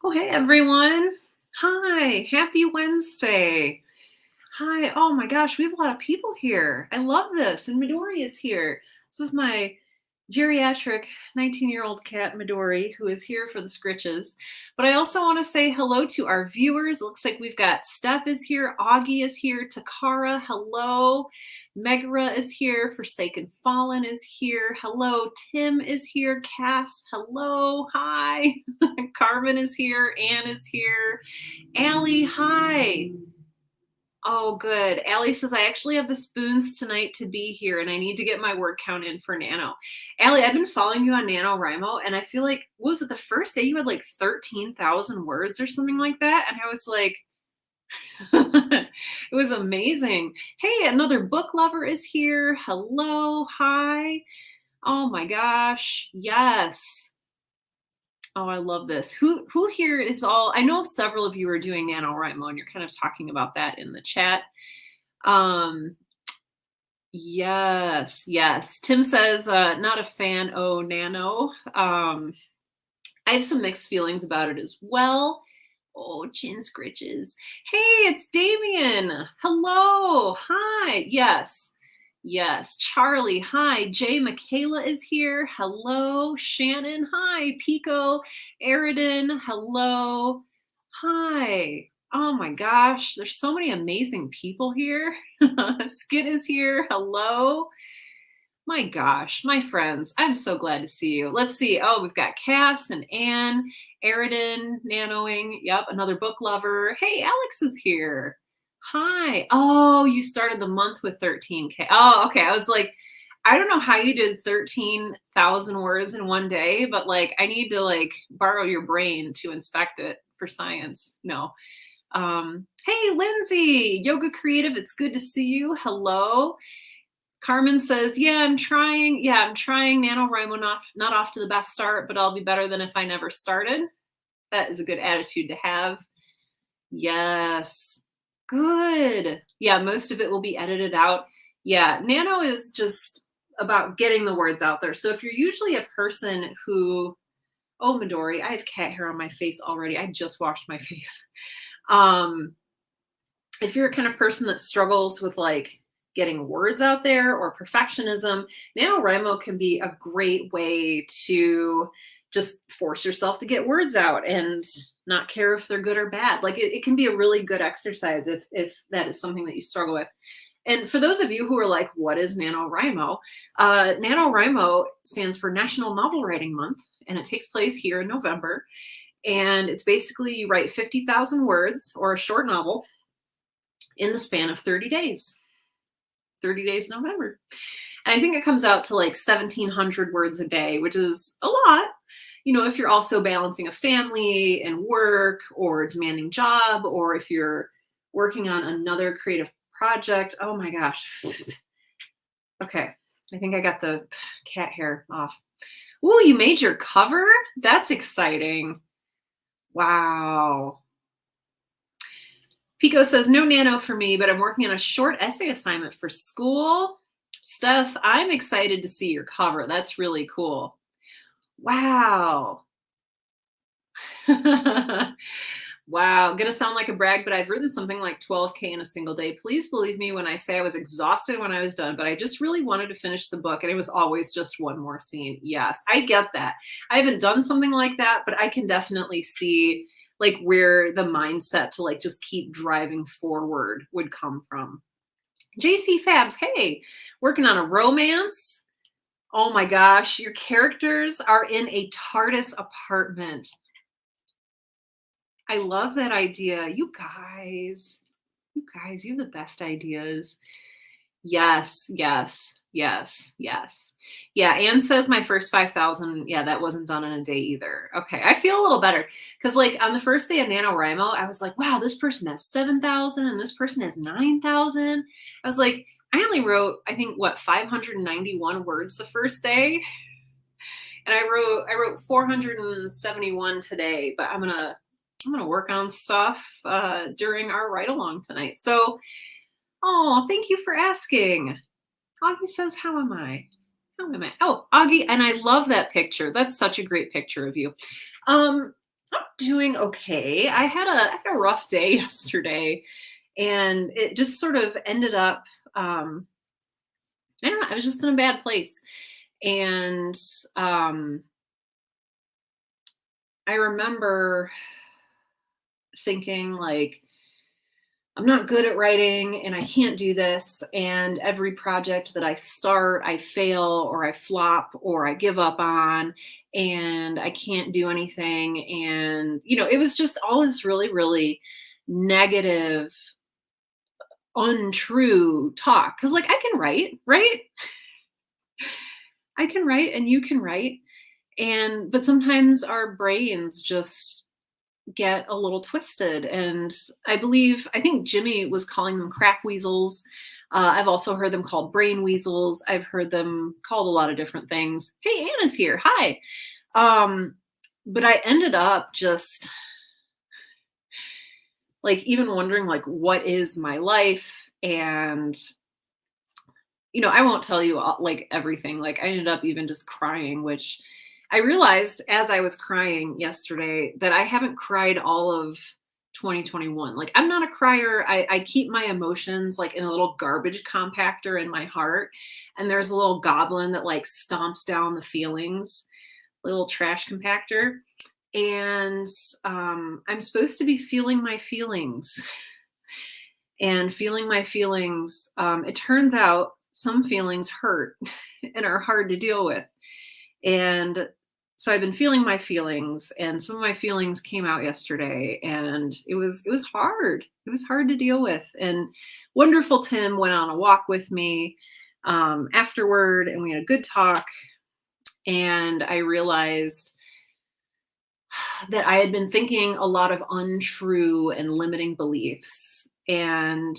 Oh, hey everyone. Hi, happy Wednesday. Hi. Oh my gosh, we have a lot of people here. I love this. And Midori is here. This is my geriatric 19-year-old cat, Midori, who is here for the scritches. But I also want to say hello to our viewers. It looks like we've got Steph is here, Augie is here, Takara, hello. Megara is here, Forsaken Fallen is here, hello. Tim is here, Cass, hello, hi. Carmen is here, Anne is here, Allie, hi. Oh, good. Allie says, I actually have the spoons tonight to be here and I need to get my word count in for Nano. Allie, I've been following you on NaNoWriMo and I feel like, what was it, the first day you had like 13,000 words or something like that? And I was like, it was amazing. Hey, another book lover is here. Hello. Hi. Oh my gosh. Yes. Oh, I love this. Who here is all, I know several of you are doing NaNoWriMo and you're kind of talking about that in the chat. Yes, yes. Tim says, not a fan. Oh, Nano. I have some mixed feelings about it as well. Oh, chin scritches. Hey, it's Damien. Hello. Hi. Yes. Yes. Charlie. Hi. Jay Michaela is here. Hello. Shannon. Hi. Pico. Aridin. Hello. Hi. Oh my gosh. There's so many amazing people here. Skid is here. Hello. My gosh, my friends, I'm so glad to see you. Let's see. Oh, we've got Cass and Anne, Aridin, Nanoing. Yep, another book lover. Hey, Alex is here. Hi. Oh, you started the month with 13K. Oh, okay. I was like, I don't know how you did 13,000 words in one day, but like, I need to like borrow your brain to inspect it for science. No. Hey, Lindsay, Yoga Creative. It's good to see you. Hello. Carmen says, yeah, I'm trying. Yeah, I'm trying NaNoWriMo, not off to the best start, but I'll be better than if I never started. That is a good attitude to have. Yes. Good. Yeah, most of it will be edited out. Yeah, Nano is just about getting the words out there. So if you're usually a person who, oh, Midori, I have cat hair on my face already. I just washed my face. If you're a kind of person that struggles with like getting words out there or perfectionism, NaNoWriMo can be a great way to just force yourself to get words out and not care if they're good or bad. Like it can be a really good exercise if that is something that you struggle with. And for those of you who are like, what is NaNoWriMo? NaNoWriMo stands for National Novel Writing Month, and it takes place here in November. And it's basically you write 50,000 words or a short novel in the span of 30 days. 30 days in November. And I think it comes out to like 1,700 words a day, which is a lot. You know, if you're also balancing a family and work or a demanding job, or if you're working on another creative project. Oh my gosh. Okay. I think I got the cat hair off. Ooh, you made your cover? That's exciting. Wow. Pico says, no Nano for me, but I'm working on a short essay assignment for school. Steph, I'm excited to see your cover. That's really cool. Wow. Wow, gonna sound like a brag, but I've written something like 12K in a single day. Please believe me when I say I was exhausted when I was done, but I just really wanted to finish the book and it was always just one more scene. Yes, I get that. I haven't done something like that, but I can definitely see like where the mindset to like just keep driving forward would come from. JC Fabs, hey, working on a romance. Oh my gosh, your characters are in a TARDIS apartment. I love that idea. You guys, you have the best ideas. Yes, yes, yes, yes. Yeah, Anne says my first 5,000, yeah, that wasn't done in a day either. Okay, I feel a little better. Because like on the first day of NaNoWriMo, I was like, wow, this person has 7,000 and this person has 9,000. I was like, I only wrote, I think, what, 591 words the first day? And I wrote 471 today, but I'm gonna work on stuff during our ride along tonight. So, oh, thank you for asking. Augie says, how am I? How am I? Oh, Augie, and I love that picture. That's such a great picture of you. I'm doing okay. I had a rough day yesterday, and it just sort of ended up, I don't know, I was just in a bad place. And um, I remember thinking, like, I'm not good at writing and I can't do this. And every project that I start, I fail or I flop or I give up on, and I can't do anything. And, it was just all this really, really negative, untrue talk. Cause, like, I can write, right? I can write and you can write. But sometimes our brains just get a little twisted. And I think Jimmy was calling them crap weasels. I've also heard them called brain weasels. I've heard them called a lot of different things. Hey, Anna's here. Hi. Um, but I ended up just, like, even wondering, like, what is my life? And I won't tell you all, like, everything. Like, I ended up even just crying, which I realized as I was crying yesterday that I haven't cried all of 2021. Like, I'm not a crier. I keep my emotions, like, in a little garbage compactor in my heart. And there's a little goblin that, like, stomps down the feelings, little trash compactor. And I'm supposed to be feeling my feelings. And feeling my feelings, it turns out some feelings hurt and are hard to deal with. And so I've been feeling my feelings, and some of my feelings came out yesterday, and it was hard. It was hard to deal with. And wonderful Tim went on a walk with me afterward, and we had a good talk. And I realized that I had been thinking a lot of untrue and limiting beliefs. And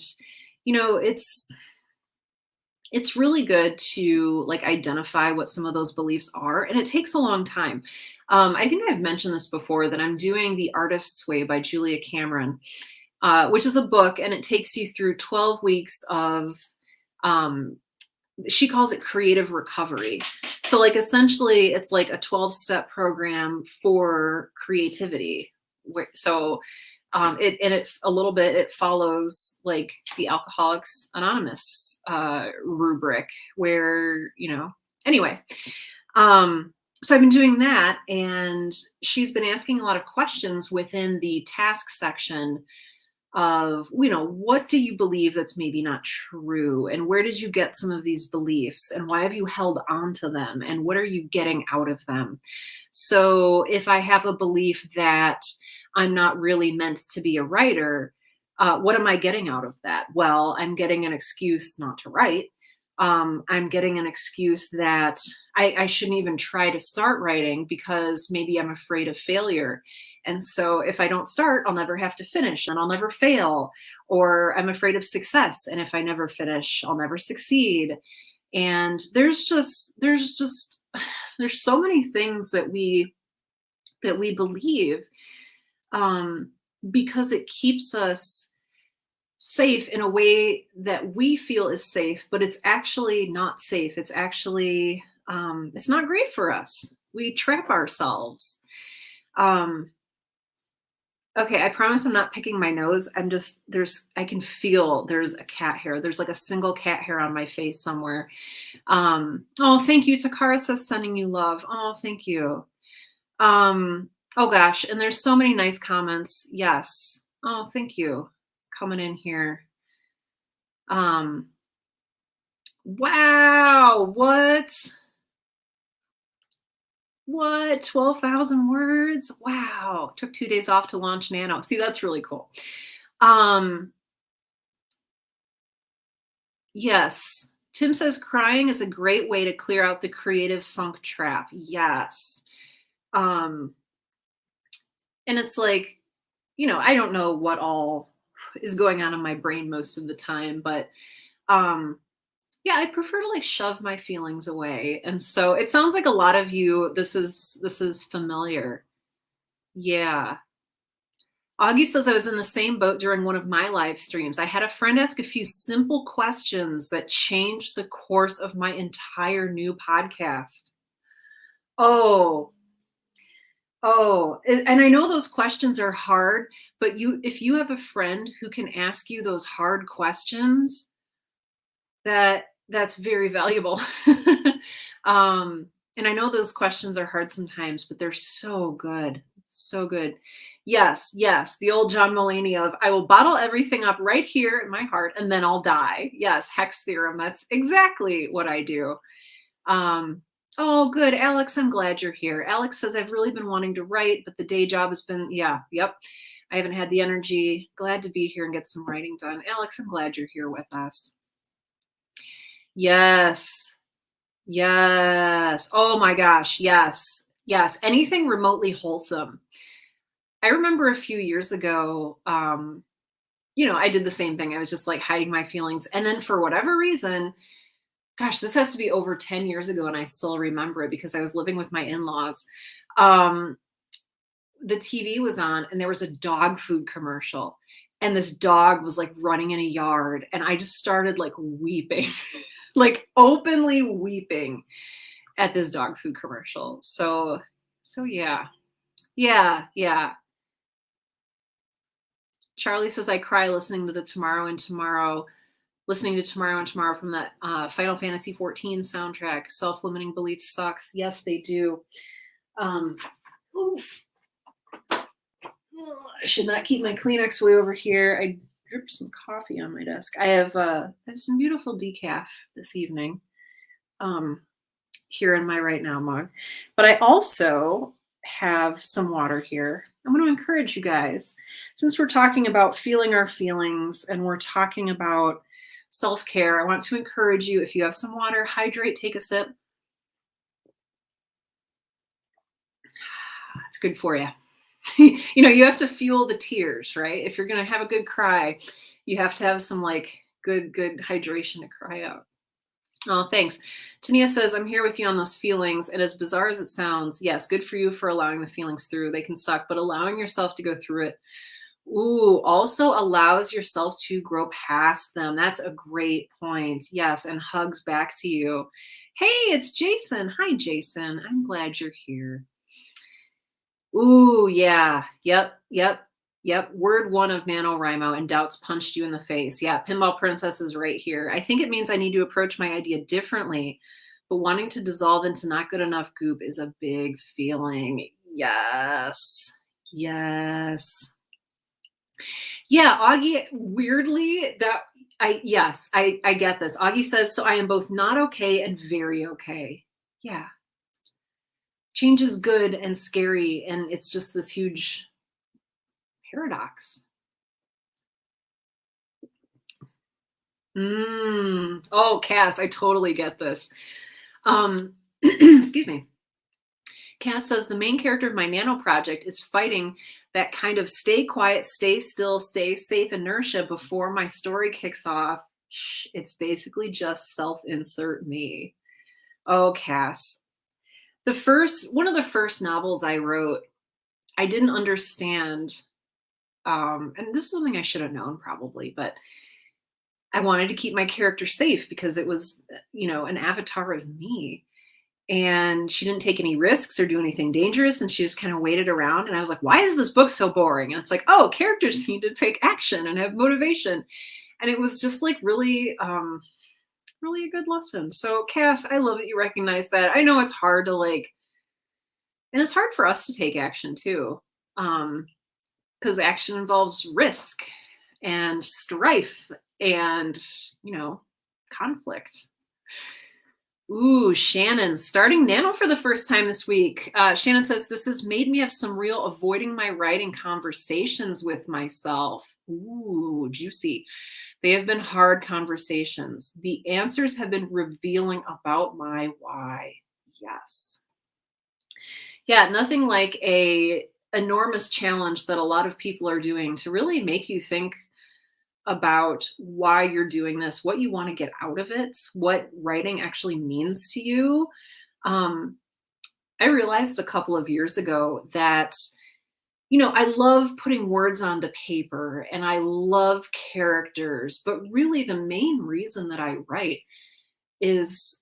it's really good to, like, identify what some of those beliefs are, and it takes a long time. I think I've mentioned this before, that I'm doing The Artist's Way by Julia Cameron, which is a book, and it takes you through 12 weeks of, she calls it creative recovery. So, like, essentially it's like a 12-step program for creativity. So it a little bit, it follows, like, the Alcoholics Anonymous rubric, where, anyway. So I've been doing that, and she's been asking a lot of questions within the task section of, what do you believe that's maybe not true, and where did you get some of these beliefs, and why have you held on to them, and what are you getting out of them? So if I have a belief that I'm not really meant to be a writer, what am I getting out of that? Well, I'm getting an excuse not to write. I'm getting an excuse that I shouldn't even try to start writing because maybe I'm afraid of failure. And so if I don't start, I'll never have to finish and I'll never fail. Or I'm afraid of success. And if I never finish, I'll never succeed. And there's so many things that we believe, um, because it keeps us safe in a way that we feel is safe, but it's actually not safe. It's actually, it's not great for us. We trap ourselves. Um, okay, I promise I'm not picking my nose. I can feel there's a cat hair. There's, like, a single cat hair on my face somewhere. Oh, thank you. Takara says sending you love. Oh, thank you. Oh gosh, and there's so many nice comments. Yes. Oh, thank you. Coming in here. Wow, what? 12,000 words? Wow. Took 2 days off to launch Nano. See, that's really cool. Um, yes. Tim says crying is a great way to clear out the creative funk trap. Yes. Um, and it's like, I don't know what all is going on in my brain most of the time, but um yeah, I prefer to, like, shove my feelings away. And so it sounds like a lot of you, this is familiar. Yeah. Augie says I was in the same boat during one of my live streams. I had a friend ask a few simple questions that changed the course of my entire new podcast. Oh, Oh, and I know those questions are hard, but if you have a friend who can ask you those hard questions, that's very valuable. Um, and I know those questions are hard sometimes, but they're so good, so good. Yes, yes, the old John Mulaney of, "I will bottle everything up right here in my heart, and then I'll die." Yes, Hex theorem, that's exactly what I do. Um, oh, good, Alex, I'm glad you're here. Alex says, "I've really been wanting to write, but the day job has been," yeah, yep. "I haven't had the energy. Glad to be here and get some writing done." Alex, I'm glad you're here with us. Yes. Yes. Oh my gosh, yes. Yes, anything remotely wholesome. I remember a few years ago, I did the same thing. I was just, like, hiding my feelings, and then for whatever reason, gosh, this has to be over 10 years ago, and I still remember it because I was living with my in-laws. Um, the TV was on, and there was a dog food commercial, and this dog was, like, running in a yard, and I just started, like, weeping, like, openly weeping at this dog food commercial. So yeah. Yeah, yeah. Charlie says, "I cry listening to the Tomorrow and Tomorrow listening to Tomorrow and Tomorrow from the, Final Fantasy 14 soundtrack. Self-limiting belief sucks." Yes, they do. Um, oof. I should not keep my Kleenex way over here. I dripped some coffee on my desk. I have some beautiful decaf this evening. Um, Here in my right now mug. But I also have some water here. I'm going to encourage you guys, since we're talking about feeling our feelings and we're talking about self care, I want to encourage you, if you have some water, hydrate, take a sip. It's good for you. You have to fuel the tears, right? If you're going to have a good cry, you have to have some like good hydration to cry out. Oh, thanks. Tania says, "I'm here with you on those feelings. And as bizarre as it sounds, yes, good for you for allowing the feelings through. They can suck, but allowing yourself to go through it, ooh, also allows yourself to grow past them." That's a great point. Yes. And hugs back to you. Hey, it's Jason. Hi, Jason. I'm glad you're here. Ooh, yeah. Yep. Yep. Yep. Word one of NaNoWriMo, and doubts punched you in the face. Yeah. Pinball Princess is right here. "I think it means I need to approach my idea differently, but wanting to dissolve into not good enough goop is a big feeling." Yes. Yes. Yeah. Augie, weirdly, I get this. Augie says, "So I am both not okay and very okay." Yeah. Change is good and scary. And it's just this huge paradox. Oh, Cass, I totally get this. Excuse me. Cass says, "The main character of my nano project is fighting that kind of stay quiet, stay still, stay safe inertia before my story kicks off. Shh, it's basically just self-insert me." Oh, Cass. One of the first novels I wrote, I didn't understand. And this is something I should have known probably, but I wanted to keep my character safe because it was, an avatar of me. And she didn't take any risks or do anything dangerous. And she just kind of waited around. And I was like, why is this book so boring? And it's like, oh, characters need to take action and have motivation. And it was just like really, really a good lesson. So, Cass, I love that you recognize that. I know it's hard to and it's hard for us to take action too. Because action involves risk and strife and, you know, conflict. Ooh, Shannon, starting Nano for the first time this week. Shannon says, "This has made me have some real avoiding my writing conversations with myself." Ooh, juicy. "They have been hard conversations. The answers have been revealing about my why." Yes. Yeah, nothing like a enormous challenge that a lot of people are doing to really make you think about why you're doing this, what you want to get out of it, what writing actually means to you. Um, I realized a couple of years ago that, I love putting words onto paper and I love characters, but really the main reason that I write is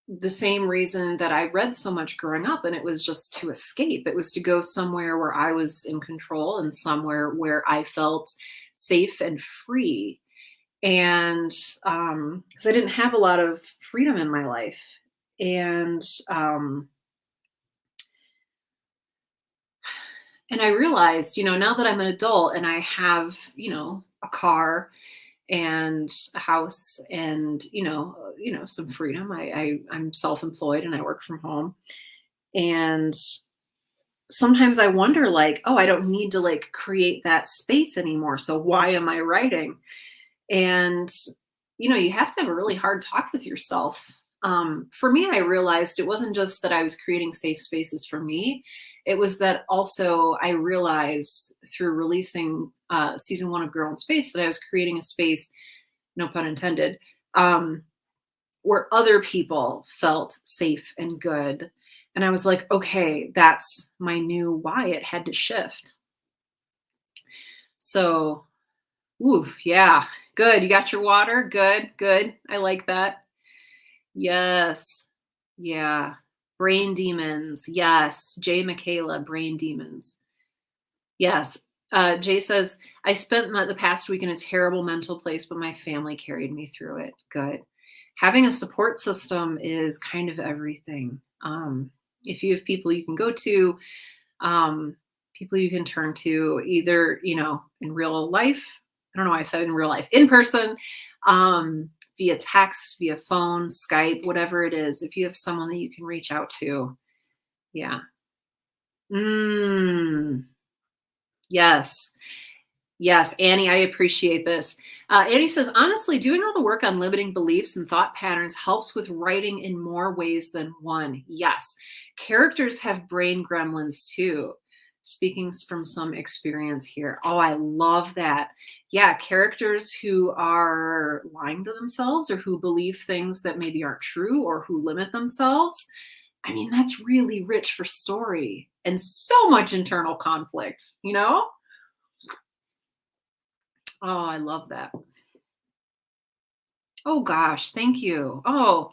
the same reason that I read so much growing up, and it was just to escape. It was to go somewhere where I was in control and somewhere where I felt safe and free. And because I didn't have a lot of freedom in my life. And um, and I realized, now that I'm an adult and I have, a car and a house and some freedom. I'm self-employed and I work from home. And sometimes I wonder, like, oh, I don't need to like create that space anymore. So why am I writing? And you have to have a really hard talk with yourself. For me, I realized it wasn't just that I was creating safe spaces for me. It was that also I realized through releasing season 1 of Girl in Space that I was creating a space, no pun intended, um, where other people felt safe and good. And I was like, okay, that's my new why. It had to shift. So, oof, yeah, good. You got your water? Good, good. I like that. Yes. Yeah. Brain demons. Yes. Jay Michaela, brain demons. Yes. Jay says, I spent the past week in a terrible mental place, but my family carried me through it. Good. Having a support system is kind of everything. If you have people you can go to, people you can turn to, either, in real life. I don't know why I said in real life, in person, via text, via phone, Skype, whatever it is. If you have someone that you can reach out to. Yeah. Mm, yes. Yes, Annie, I appreciate this. Annie says, honestly, doing all the work on limiting beliefs and thought patterns helps with writing in more ways than one. Yes, characters have brain gremlins too. Speaking from some experience here. Oh, I love that. Yeah, characters who are lying to themselves or who believe things that maybe aren't true or who limit themselves. I mean, that's really rich for story and so much internal conflict. Oh, I love that. Oh gosh, thank you. Oh,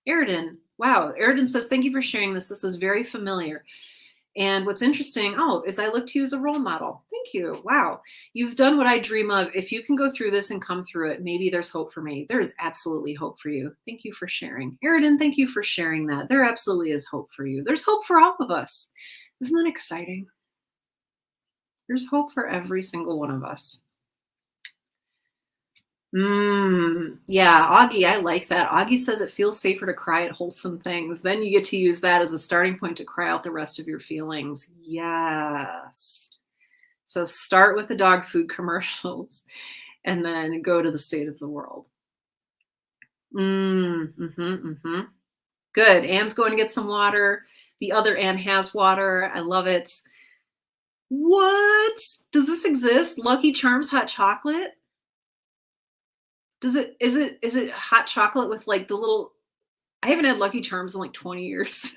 Eridan. Wow. Eridan says, thank you for sharing this. This is very familiar. And what's interesting, is I look to you as a role model. Thank you. Wow. You've done what I dream of. If you can go through this and come through it, maybe there's hope for me. There is absolutely hope for you. Thank you for sharing. Eridan, thank you for sharing that. There absolutely is hope for you. There's hope for all of us. Isn't that exciting? There's hope for every single one of us. Yeah, Augie, I like that. Augie says it feels safer to cry at wholesome things. Then you get to use that as a starting point to cry out the rest of your feelings. Yes. So start with the dog food commercials and then go to the state of the world. Good. Anne's going to get some water. The other Anne has water. I love it. What? Does this exist? Lucky Charms hot chocolate? Is it hot chocolate with like the little I haven't had Lucky Charms in like 20 years.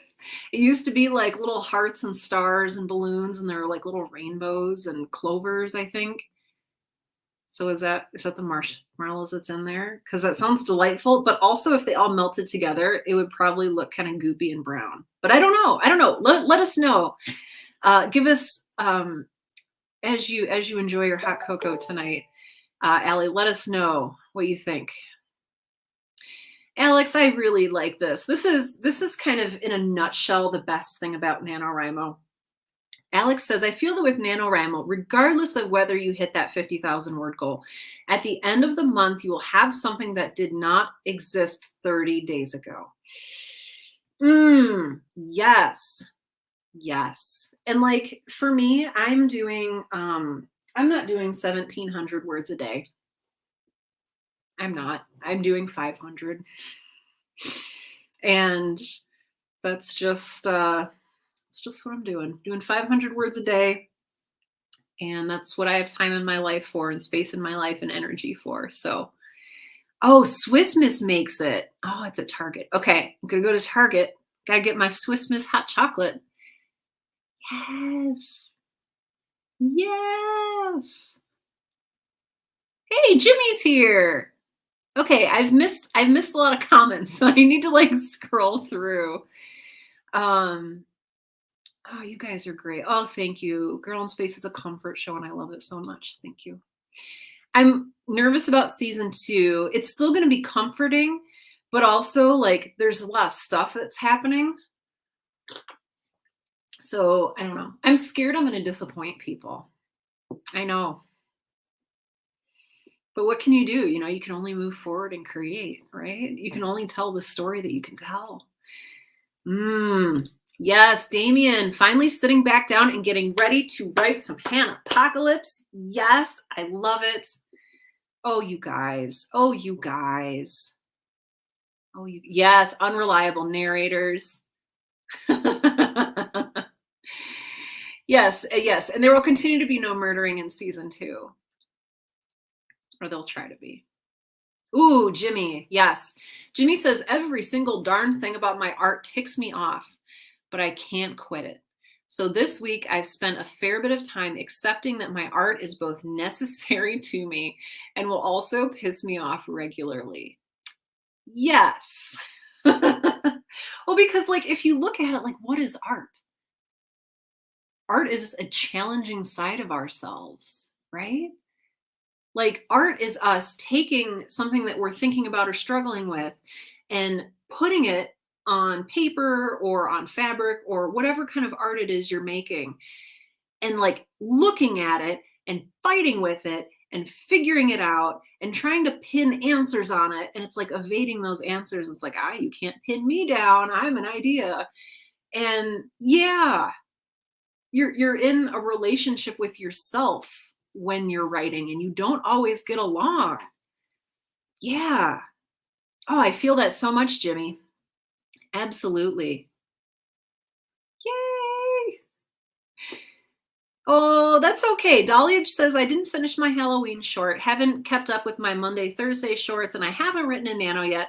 It used to be like little hearts and stars and balloons and there were like little rainbows and clovers, I think. So is that the marshmallows that's in there? Because that sounds delightful. But also if they all melted together, it would probably look kind of goopy and brown. But I don't know. I don't know. Let us know. Give us as you enjoy your hot cocoa tonight, Allie, let us know what you think. Alex, I really like this. This is kind of in a nutshell the best thing about NaNoWriMo. Alex says, I feel that with NaNoWriMo, regardless of whether you hit that 50,000 word goal, at the end of the month, you will have something that did not exist 30 days ago. Yes. Yes. And like for me, I'm not doing 1,700 words a day. I'm not. I'm doing 500. And that's just it's just what I'm doing 500 words a day, and that's what I have time in my life for and space in my life and energy for. So Swiss Miss makes it. It's at Target. Okay, I'm gonna go to Target. Gotta get my Swiss Miss hot chocolate. Yes. Hey, Jimmy's here. Okay, I've missed a lot of comments, so I need to like scroll through. Um, oh, you guys are great. Oh, thank you. Girl in Space is a comfort show, and I love it so much. Thank you. I'm nervous about season 2. It's still going to be comforting, but also like there's a lot of stuff that's happening. So I don't know. I'm scared I'm going to disappoint people. I know. But what can you do? You know, you can only move forward and create, right? You can only tell the story that you can tell. Yes, Damien, finally sitting back down and getting ready to write some Apocalypse. Yes, I love it. Oh, you guys. Oh, you guys. Oh, yes, unreliable narrators. Yes, yes, and there will continue to be no murdering in season 2. Or they'll try to be. Ooh, Jimmy, yes. Jimmy says every single darn thing about my art ticks me off, but I can't quit it. So this week I've spent a fair bit of time accepting that my art is both necessary to me and will also piss me off regularly. Yes. Well, because like if you look at it, like what is art? Art is a challenging side of ourselves, right? Like art is us taking something that we're thinking about or struggling with and putting it on paper or on fabric or whatever kind of art it is you're making and like looking at it and fighting with it and figuring it out and trying to pin answers on it. And it's like evading those answers. It's like, you can't pin me down. I'm an idea. And yeah, you're in a relationship with yourself when you're writing and you don't always get along. Yeah. Oh, I feel that so much, Jimmy. Absolutely. Yay. Oh, that's okay. Dahlia says, I didn't finish my Halloween short, haven't kept up with my Monday, Thursday shorts, and I haven't written a nano yet.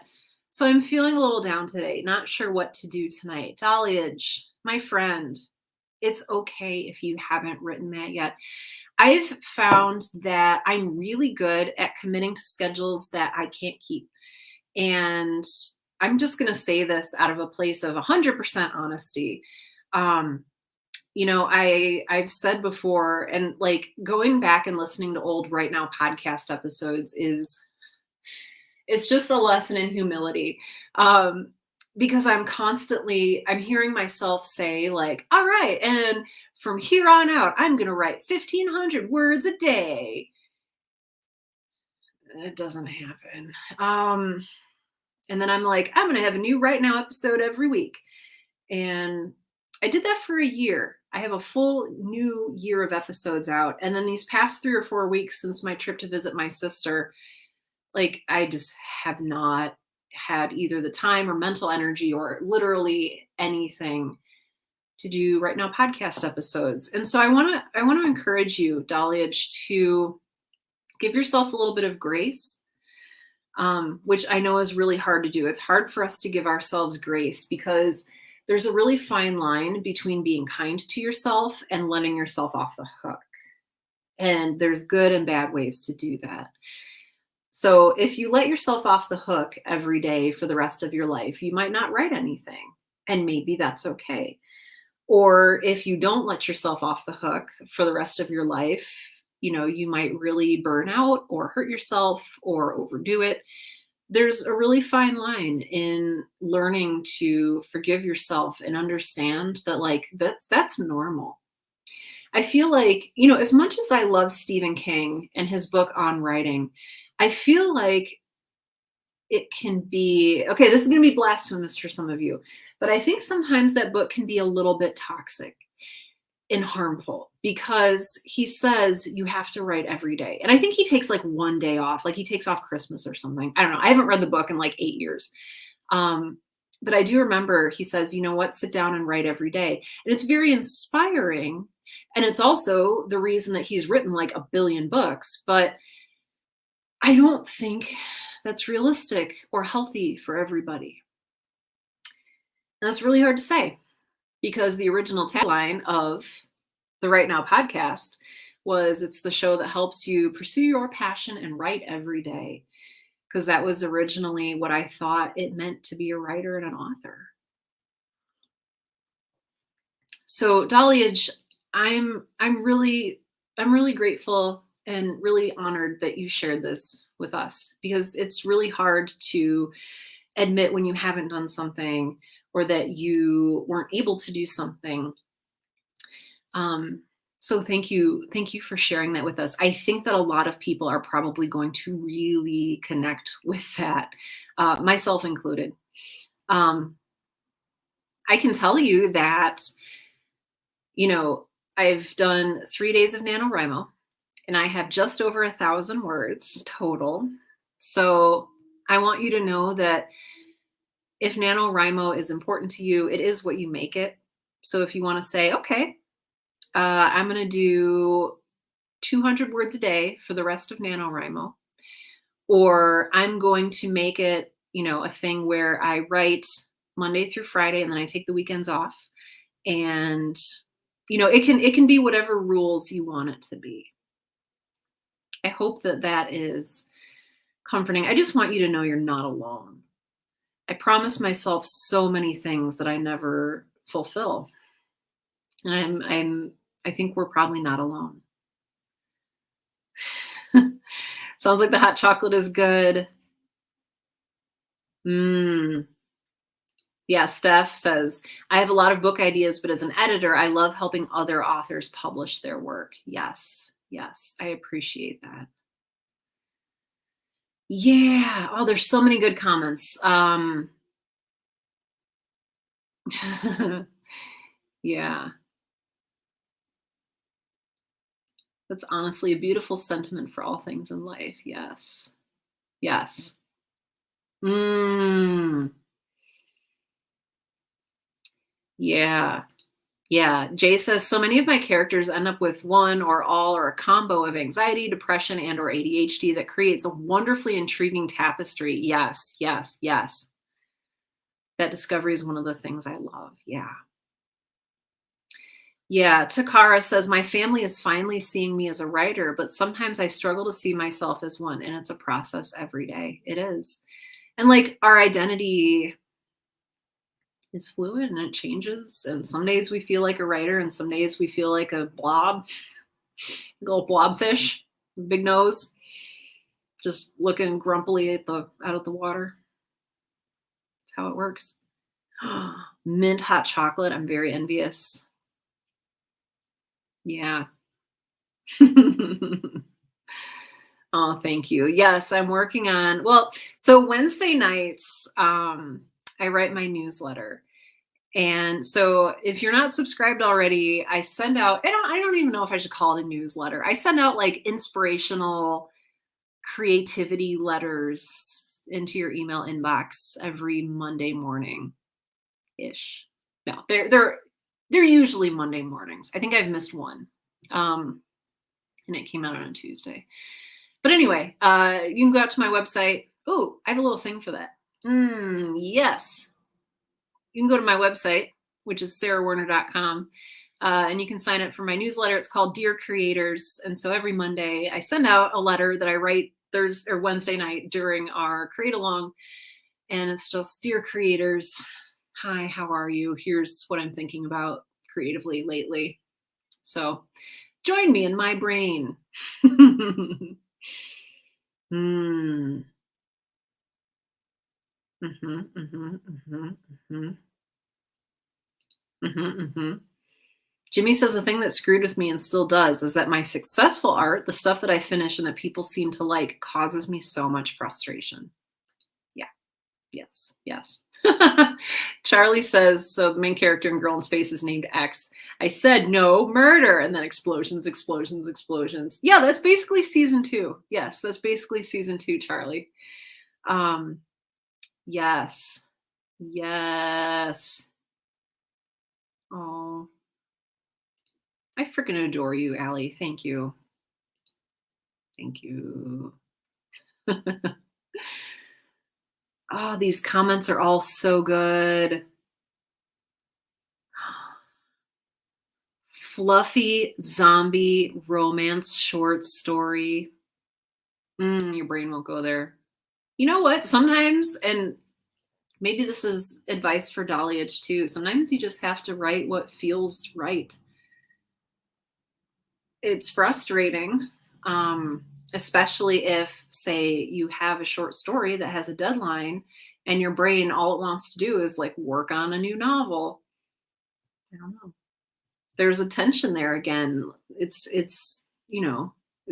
So I'm feeling a little down today. Not sure what to do tonight. Dahlia, my friend, it's okay if you haven't written that yet. I've found that I'm really good at committing to schedules that I can't keep. And I'm just going to say this out of a place of 100% honesty. You know, I've said before, and like going back and listening to old Right Now podcast episodes it's just a lesson in humility. Because I'm hearing myself say like, all right, and from here on out, I'm going to write 1,500 words a day. It doesn't happen. And then I'm like, I'm going to have a new Right Now episode every week. And I did that for a year. I have a full new year of episodes out. And then these past 3 or 4 weeks since my trip to visit my sister, like I just have not had either the time or mental energy or literally anything to do Right Now podcast episodes. And so I want to encourage you, Dahlia, to give yourself a little bit of grace, which I know is really hard to do. It's hard for us to give ourselves grace because there's a really fine line between being kind to yourself and letting yourself off the hook. And there's good and bad ways to do that. So if you let yourself off the hook every day for the rest of your life, you might not write anything, and maybe that's okay. Or if you don't let yourself off the hook for the rest of your life, you know, you might really burn out or hurt yourself or overdo it. There's a really fine line in learning to forgive yourself and understand that like that's normal. I feel like, you know, as much as I love Stephen King and his book on writing, I feel like it can be, okay, this is going to be blasphemous for some of you, but I think sometimes that book can be a little bit toxic and harmful because he says you have to write every day. And I think he takes like one day off, like he takes off Christmas or something. I don't know. I haven't read the book in like 8 years. But I do remember he says, you know what, sit down and write every day. And it's very inspiring. And it's also the reason that he's written like 1 billion books. But I don't think that's realistic or healthy for everybody. And that's really hard to say because the original tagline of the Right Now podcast was, it's the show that helps you pursue your passion and write every day. because that was originally what I thought it meant to be a writer and an author. So Dahliage, I'm really grateful and really honored that you shared this with us, because it's really hard to admit when you haven't done something or that you weren't able to do something. Um, so thank you for sharing that with us. I think that a lot of people are probably going to really connect with that, myself included. Um, I can tell you that, you know, I've done 3 days of NaNoWriMo, and I have just over 1,000 words total. So I want you to know that if NaNoWriMo is important to you, it is what you make it. So if you want to say, okay, I'm going to do 200 words a day for the rest of NaNoWriMo, or I'm going to make it, a thing where I write Monday through Friday and then I take the weekends off. And, it can be whatever rules you want it to be. I hope that that is comforting. I just want you to know you're not alone. I promise myself so many things that I never fulfill. And I think we're probably not alone. Sounds like the hot chocolate is good. Yeah, Steph says, I have a lot of book ideas, but as an editor, I love helping other authors publish their work. Yes, I appreciate that. Yeah. Oh, there's so many good comments. Yeah. That's honestly a beautiful sentiment for all things in life. Yes. Yes. Yeah. Yeah. Jay says, so many of my characters end up with one or all or a combo of anxiety, depression, and or ADHD that creates a wonderfully intriguing tapestry. Yes. That discovery is one of the things I love. Yeah. Yeah, Takara says, my family is finally seeing me as a writer, but sometimes I struggle to see myself as one, and it's a process every day. It is. And like our identity is fluid and it changes. And some days we feel like a writer, and some days we feel like a blob, a little blobfish, big nose, just looking grumpily out of the water. That's how it works. Mint hot chocolate. I'm very envious. Yeah. Oh, thank you. Yes, I'm working on, so Wednesday nights, I write my newsletter. And so if you're not subscribed already, I send out, I don't even know if I should call it a newsletter. I send out like inspirational creativity letters into your email inbox every Monday morning ish. No, they're usually Monday mornings. I think I've missed one. And it came out on a Tuesday. But anyway, you can go out to my website. Oh, I have a little thing for that. Yes. You can go to my website, which is sarahwerner.com, and you can sign up for my newsletter. It's called Dear Creators. And so every Monday, I send out a letter that I write Thursday or Wednesday night during our create along. And it's just, Dear Creators, hi, how are you? Here's what I'm thinking about creatively lately. So join me in my brain. Jimmy says the thing that screwed with me and still does is that my successful art, the stuff that I finish and that people seem to like, causes me so much frustration. Yeah. Yes. Charlie says, so the main character in Girl in Space is named X. I said no, murder, and then explosions. Yeah, that's basically season 2. Yes, that's basically season 2, Charlie. Yes. Oh, I freaking adore you, Allie. Thank you. Oh, these comments are all so good. Fluffy zombie romance short story. Your brain won't go there. You know what? Sometimes, and maybe this is advice for Dahliage too, sometimes you just have to write what feels right. It's frustrating, um, especially if, say, you have a short story that has a deadline and your brain, all it wants to do is like work on a new novel. I don't know. There's a tension there again. It's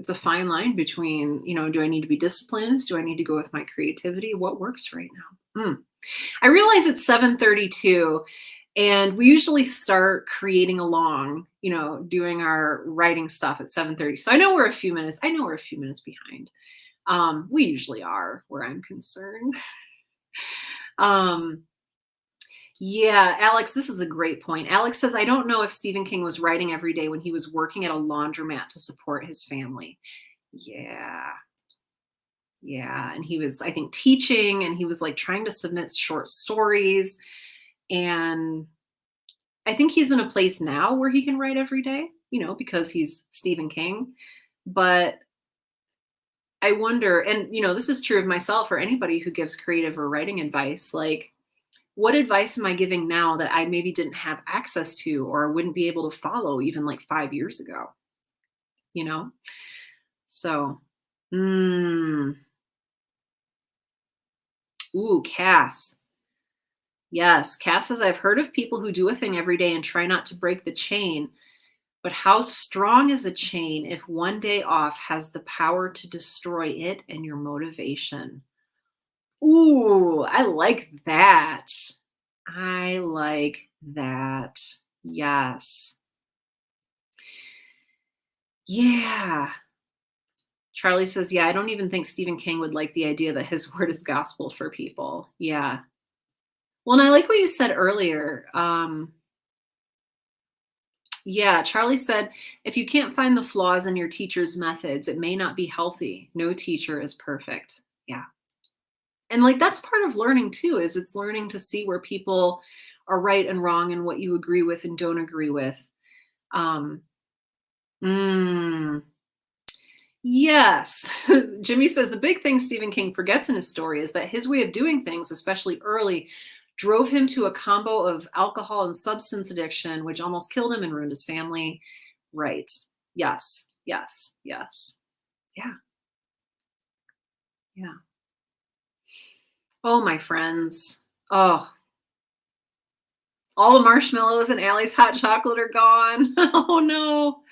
a fine line between, do I need to be disciplined? Do I need to go with my creativity? What works right now? I realize it's 7:32 and we usually start creating along, doing our writing stuff at 7:30. So I know we're a few minutes behind. We usually are where I'm concerned. Um, yeah, Alex, this is a great point. Alex says, I don't know if Stephen King was writing every day when he was working at a laundromat to support his family. Yeah. Yeah. And he was, I think, teaching and he was like trying to submit short stories. And I think he's in a place now where he can write every day, because he's Stephen King. But I wonder, and this is true of myself or anybody who gives creative or writing advice, like, what advice am I giving now that I maybe didn't have access to or wouldn't be able to follow even like 5 years ago? You know? So, mm, ooh, Cass. Yes, Cass says, I've heard of people who do a thing every day and try not to break the chain. But how strong is a chain if one day off has the power to destroy it and your motivation? Ooh, I like that. I like that. Yes. Yeah. Charlie says, yeah, I don't even think Stephen King would like the idea that his word is gospel for people. Yeah. Well, and I like what you said earlier. Yeah, Charlie said, if you can't find the flaws in your teacher's methods, it may not be healthy. No teacher is perfect. Yeah. And like that's part of learning too, is it's learning to see where people are right and wrong and what you agree with and don't agree with. Um, mm, yes. Jimmy says the big thing Stephen King forgets in his story is that his way of doing things, especially early, drove him to a combo of alcohol and substance addiction, which almost killed him and ruined his family. Right. Yes. Yes. Yes. Yeah. Yeah. Oh, my friends. Oh, all the marshmallows and Allie's hot chocolate are gone. Oh no.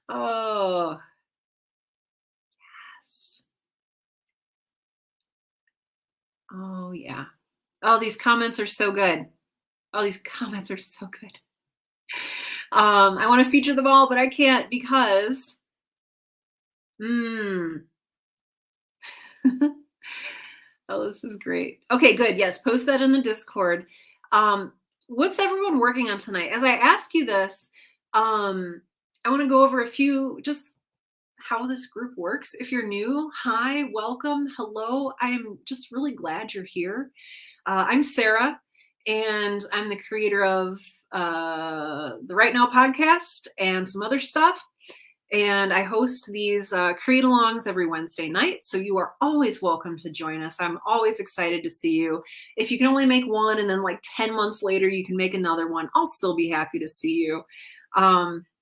Oh, yes. Oh yeah. Oh, these comments are so good. Oh, these comments are so good. I want to feature them all, but I can't because mm. Oh, this is great. Okay, good. Yes, post that in the Discord. Um, what's everyone working on tonight? As I ask you this, I want to go over a few just how this group works. If you're new, hi, welcome, hello. I'm just really glad you're here. I'm Sarah, and I'm the creator of the Right Now podcast and some other stuff. And I host these create alongs every Wednesday night. So you are always welcome to join us. I'm always excited to see you. If you can only make one and then like 10 months later, you can make another one, I'll still be happy to see you.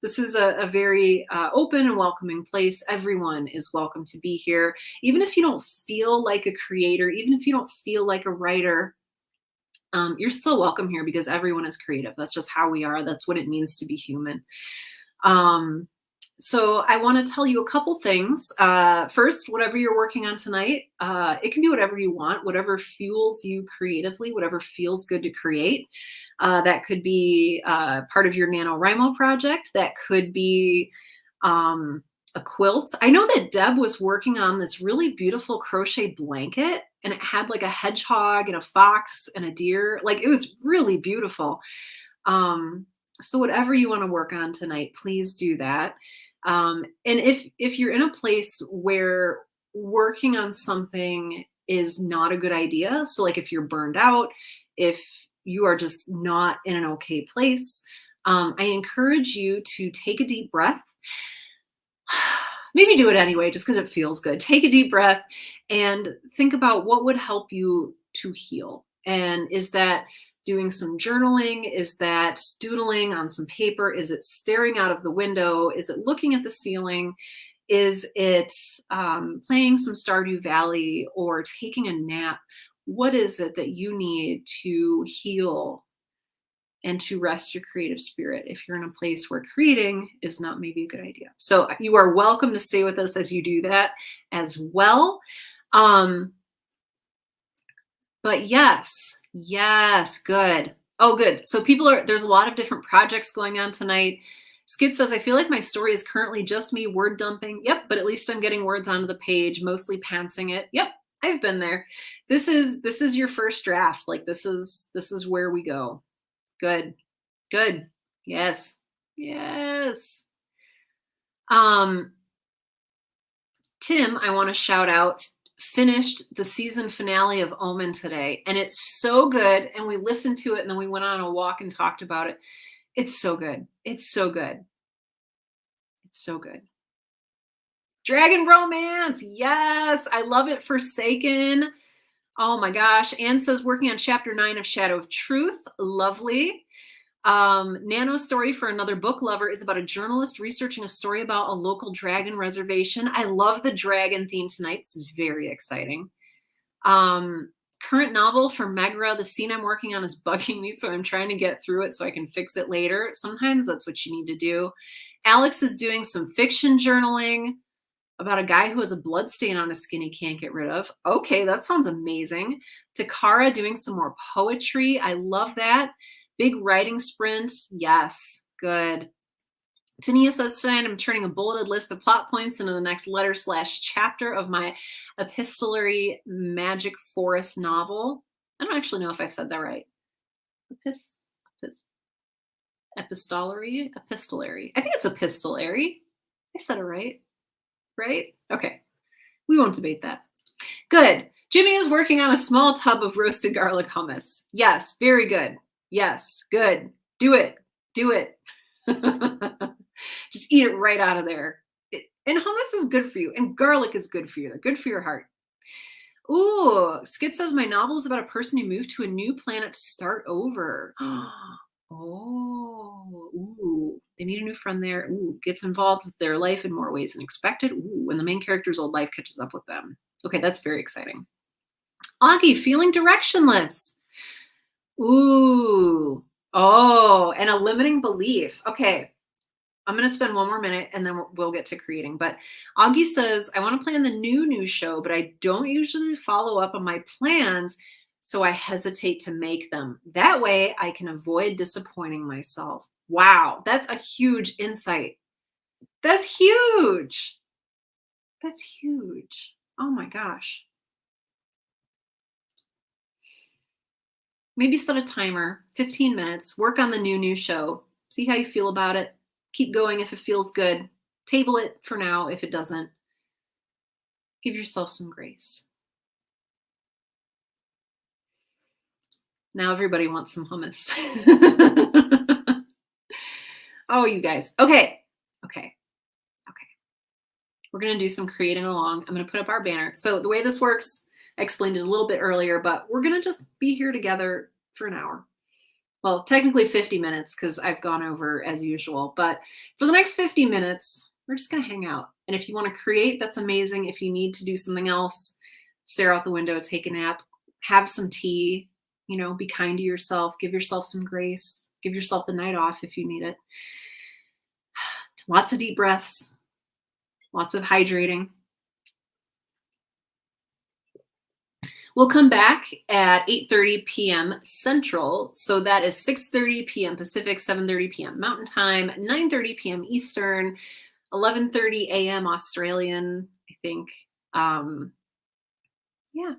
This is a very open and welcoming place. Everyone is welcome to be here. Even if you don't feel like a creator, even if you don't feel like a writer, you're still welcome here because everyone is creative. That's just how we are. That's what it means to be human. So I want to tell you a couple things. First, whatever you're working on tonight, it can be whatever you want, whatever fuels you creatively, whatever feels good to create. That could be part of your NaNoWriMo project. That could be a quilt. I know that Deb was working on this really beautiful crochet blanket, and it had like a hedgehog and a fox and a deer. Like it was really beautiful. So whatever you want to work on tonight, please do that. And if you're in a place where working on something is not a good idea, so like if you're burned out, if you are just not in an okay place, I encourage you to take a deep breath maybe do it anyway, just because it feels good. Take a deep breath and think about what would help you to heal. And is that doing some journaling? Is that doodling on some paper? Is it staring out of the window? Is it looking at the ceiling? Is it playing some Stardew Valley or taking a nap? What is it that you need to heal and to rest your creative spirit if you're in a place where creating is not maybe a good idea? So you are welcome to stay with us as you do that as well. But yes, good. Oh, good. So there's a lot of different projects going on tonight. Skid says, I feel like my story is currently just me word dumping. Yep, but at least I'm getting words onto the page, mostly pantsing it. Yep, I've been there. This is your first draft. Like this is where we go. Good. Yes. Tim, I want to shout out, finished the season finale of Omen today, and it's so good. And we listened to it, and then we went on a walk and talked about it. It's so good. Dragon romance. Yes, I love it. Forsaken. Oh my gosh. Anne says working on chapter 9 of Shadow of Truth. Lovely. Nano's story for another book lover is about a journalist researching a story about a local dragon reservation. I love the dragon theme tonight. This is very exciting. Current novel for Megra. The scene I'm working on is bugging me, so I'm trying to get through it so I can fix it later. Sometimes that's what you need to do. Alex is doing some fiction journaling about a guy who has a blood stain on his skin he can't get rid of. Okay, that sounds amazing. Takara doing some more poetry. I love that. Big writing sprint. Yes, good. Tania says tonight I'm turning a bulleted list of plot points into the next letter/chapter of my epistolary magic forest novel. I don't actually know if I said that right. Epistolary? Epistolary. I think it's epistolary. I said it right. Right? Okay. We won't debate that. Good. Jimmy is working on a small tub of roasted garlic hummus. Yes, very good. Yes, good. Do it. Just eat it right out of there. And hummus is good for you, and garlic is good for you. They're good for your heart. Ooh, Skid says my novel is about a person who moved to a new planet to start over. Oh, ooh, they meet a new friend there. Ooh, gets involved with their life in more ways than expected. Ooh, and the main character's old life catches up with them. Okay, that's very exciting. Augie, feeling directionless. Ooh, oh, and a limiting belief. Okay, I'm going to spend one more minute and then we'll get to creating. But Augie says, I want to plan the new show, but I don't usually follow up on my plans, so I hesitate to make them. That way I can avoid disappointing myself. Wow, that's a huge insight. That's huge. Oh my gosh. Maybe set a timer, 15 minutes, work on the new show, see how you feel about it. Keep going if it feels good. Table it for now if it doesn't. Give yourself some grace. Now everybody wants some hummus. Oh, you guys. Okay. We're going to do some creating along. I'm going to put up our banner. So the way this works, I explained it a little bit earlier, but we're going to just be here together for an hour. Well, technically 50 minutes because I've gone over as usual. But for the next 50 minutes, we're just going to hang out. And if you want to create, that's amazing. If you need to do something else, stare out the window, take a nap, have some tea, be kind to yourself, give yourself some grace, give yourself the night off if you need it. Lots of deep breaths, lots of hydrating. We'll come back at 8:30 p.m. Central. So that is 6:30 p.m. Pacific, 7:30 p.m. Mountain Time, 9:30 p.m. Eastern, 11:30 a.m. Australian, I think. Yeah.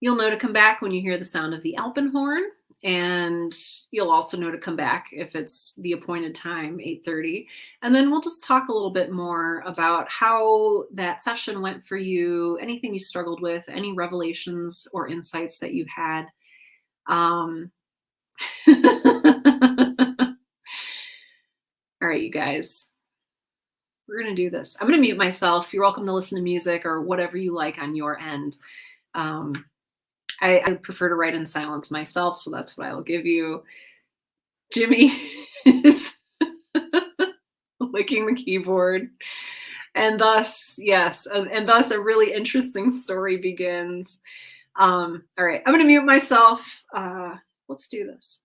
You'll know to come back when you hear the sound of the Alpenhorn. And you'll also know to come back if it's the appointed time, 8:30. And then we'll just talk a little bit more about how that session went for you, anything you struggled with, any revelations or insights that you've had. All right, you guys. We're gonna do this. I'm gonna mute myself. You're welcome to listen to music or whatever you like on your end. Um, I prefer to write in silence myself, so that's what I will give you. Jimmy is licking the keyboard. And thus, yes, and thus a really interesting story begins. All right, I'm going to mute myself. Let's do this.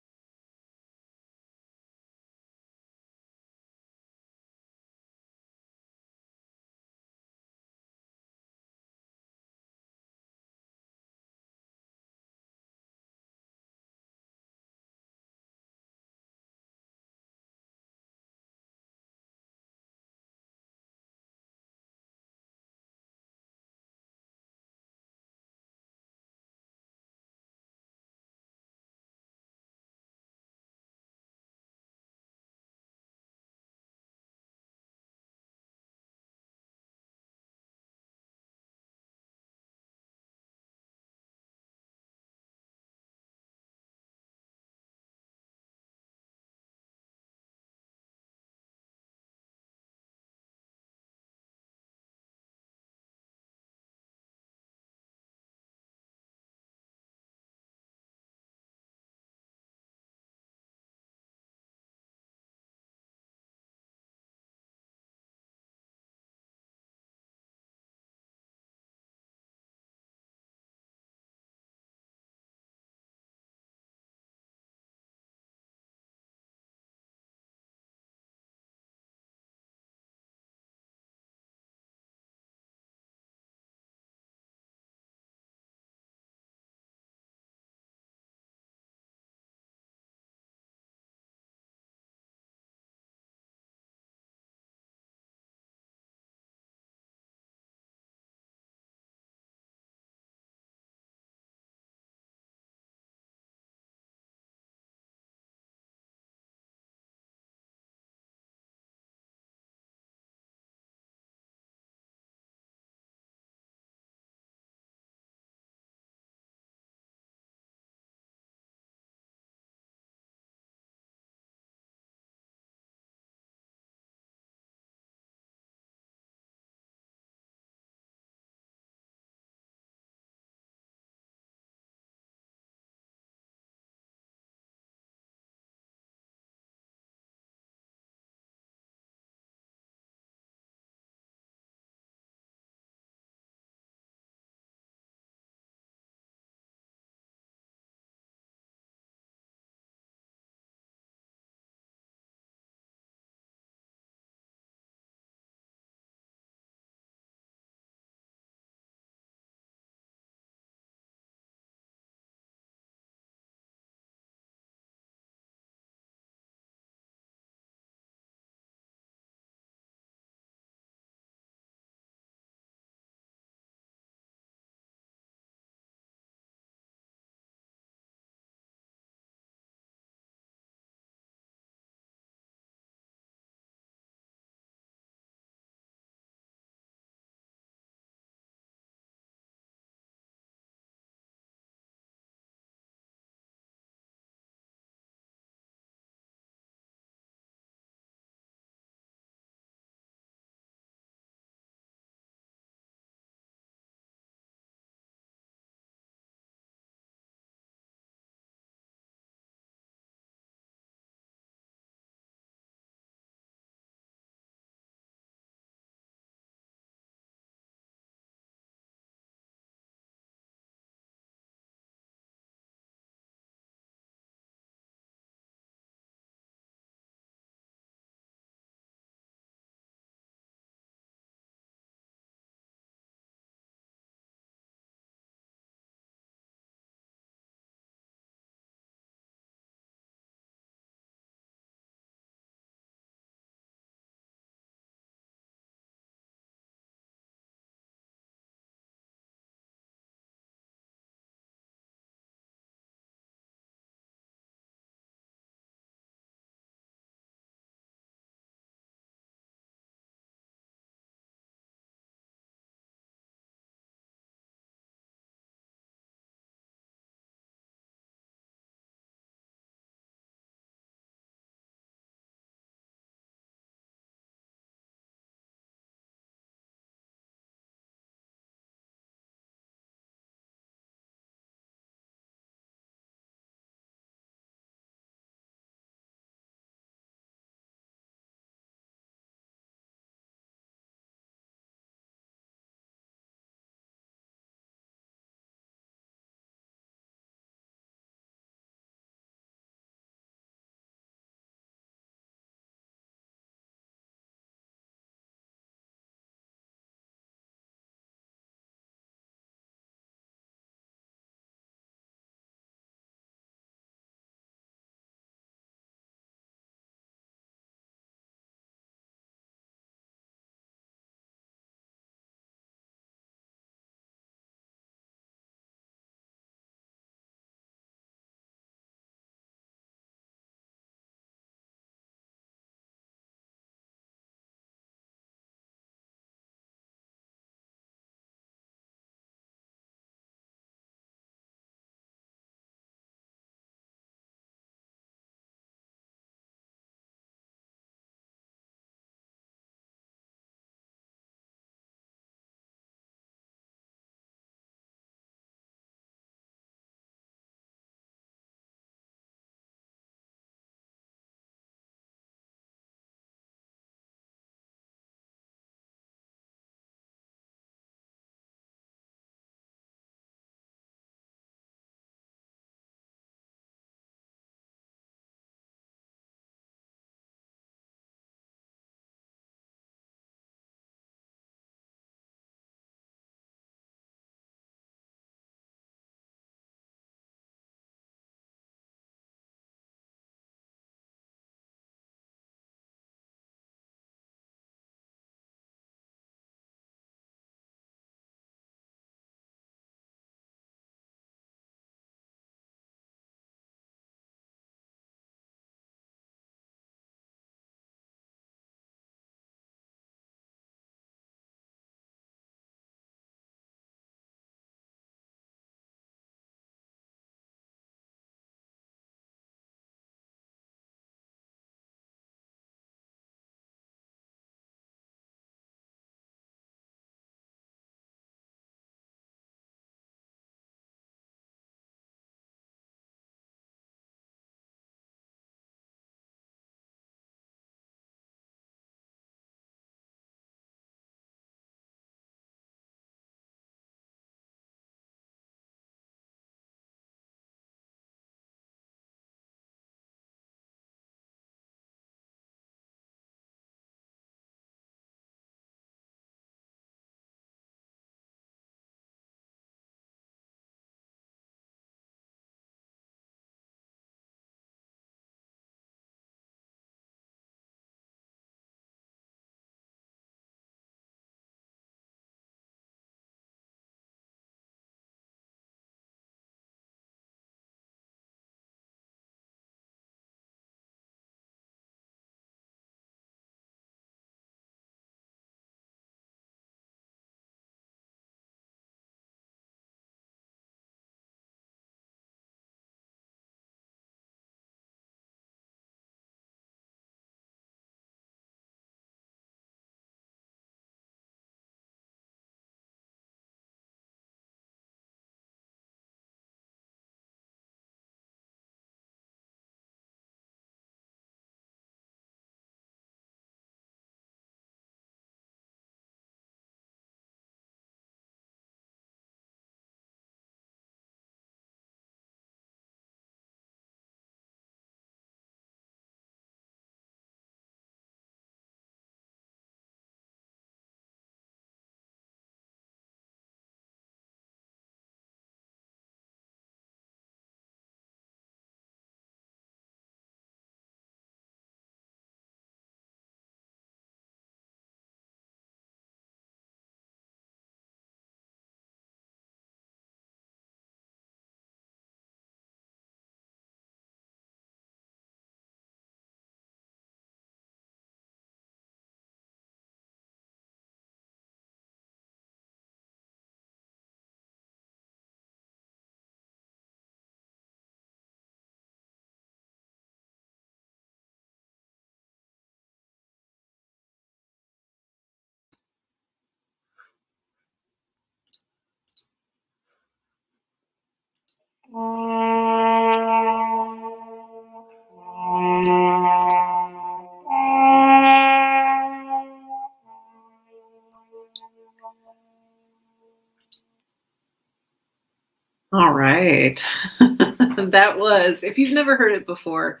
All right. That was, if you've never heard it before,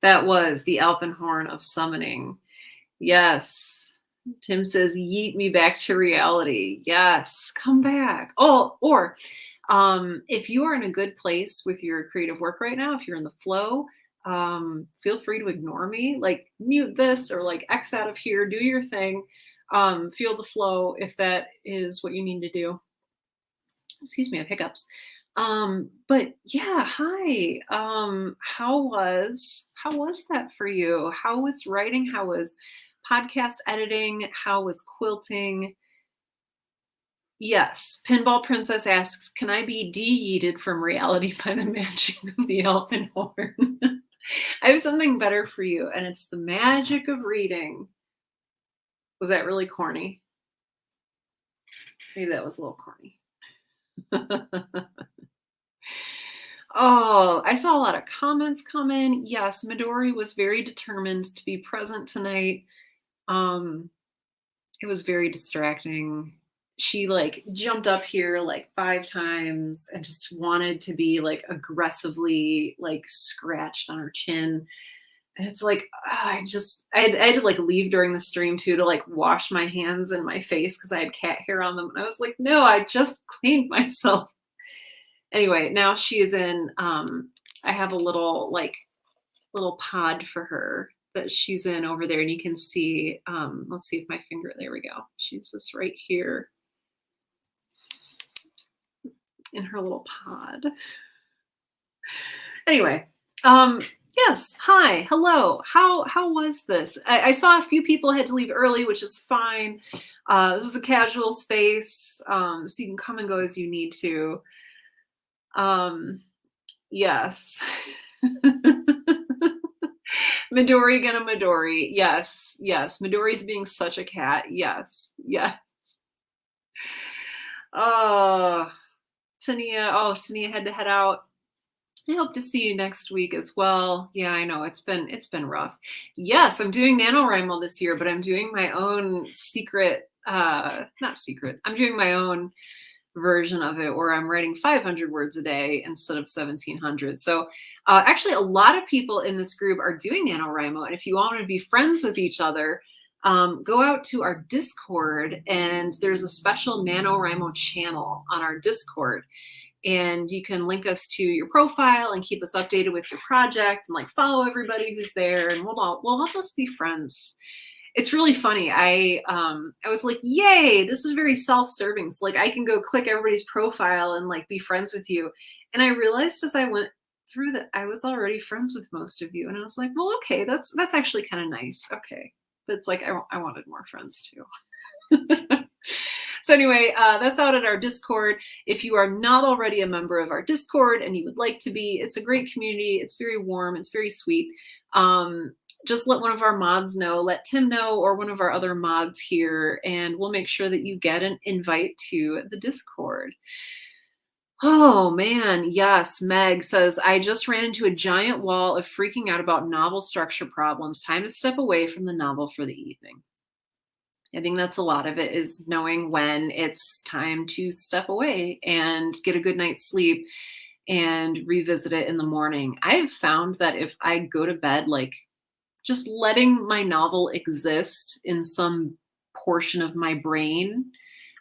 that was the Alpenhorn of summoning. Yes. Tim says, yeet me back to reality. Yes. Come back. Oh, or if you are in a good place with your creative work right now, if you're in the flow, feel free to ignore me, like mute this or like X out of here, do your thing. Feel the flow if that is what you need to do. Excuse me, I have hiccups. But yeah, hi. How was that for you? How was writing? How was podcast editing? How was quilting? Yes. Pinball Princess asks, can I be de-yeeted from reality by the magic of the elfin horn? I have something better for you, and it's the magic of reading. Was that really corny? Maybe that was a little corny. Oh, I saw a lot of comments come in. Yes, Midori was very determined to be present tonight. Um, it was very distracting. She like jumped up here like 5 times and just wanted to be like aggressively like scratched on her chin. And it's like I had to like leave during the stream too to like wash my hands and my face because I had cat hair on them. And I was like, no, I just cleaned myself. Anyway, now she is in I have a little pod for her that she's in over there, and you can see let's see if my finger, there we go. She's just right here in her little pod. Anyway, yes, hi, hello. How was this? I saw a few people had to leave early, which is fine. This is a casual space, so you can come and go as you need to. Yes. Midori gonna Midori. Yes, yes. Midori's being such a cat. Yes, yes. Tania. Oh, Tania had to head out. I hope to see you next week as well. Yeah, I know it's been rough. Yes, I'm doing NaNoWriMo this year, but I'm doing my own secret, not secret. I'm doing my own version of it where I'm writing 500 words a day instead of 1700. So actually a lot of people in this group are doing NaNoWriMo. And if you want to be friends with each other, go out to our Discord, and there's a special NaNoWriMo channel on our Discord. And you can link us to your profile and keep us updated with your project and like follow everybody who's there, and we'll help us be friends. It's really funny. I was like, yay, this is very self-serving. So like I can go click everybody's profile and like be friends with you. And I realized as I went through that I was already friends with most of you. And I was like, well, okay, that's actually kind of nice. Okay. But it's like I wanted more friends too. So anyway, that's out at our Discord. If you are not already a member of our Discord and you would like to be, it's a great community. It's very warm. It's very sweet. Just let one of our mods know, let Tim know, or one of our other mods here, and we'll make sure that you get an invite to the Discord. Oh man, yes. Meg says, I just ran into a giant wall of freaking out about novel structure problems. Time to step away from the novel for the evening. I think that's a lot of it, is knowing when it's time to step away and get a good night's sleep and revisit it in the morning. I've found that if I go to bed, like just letting my novel exist in some portion of my brain,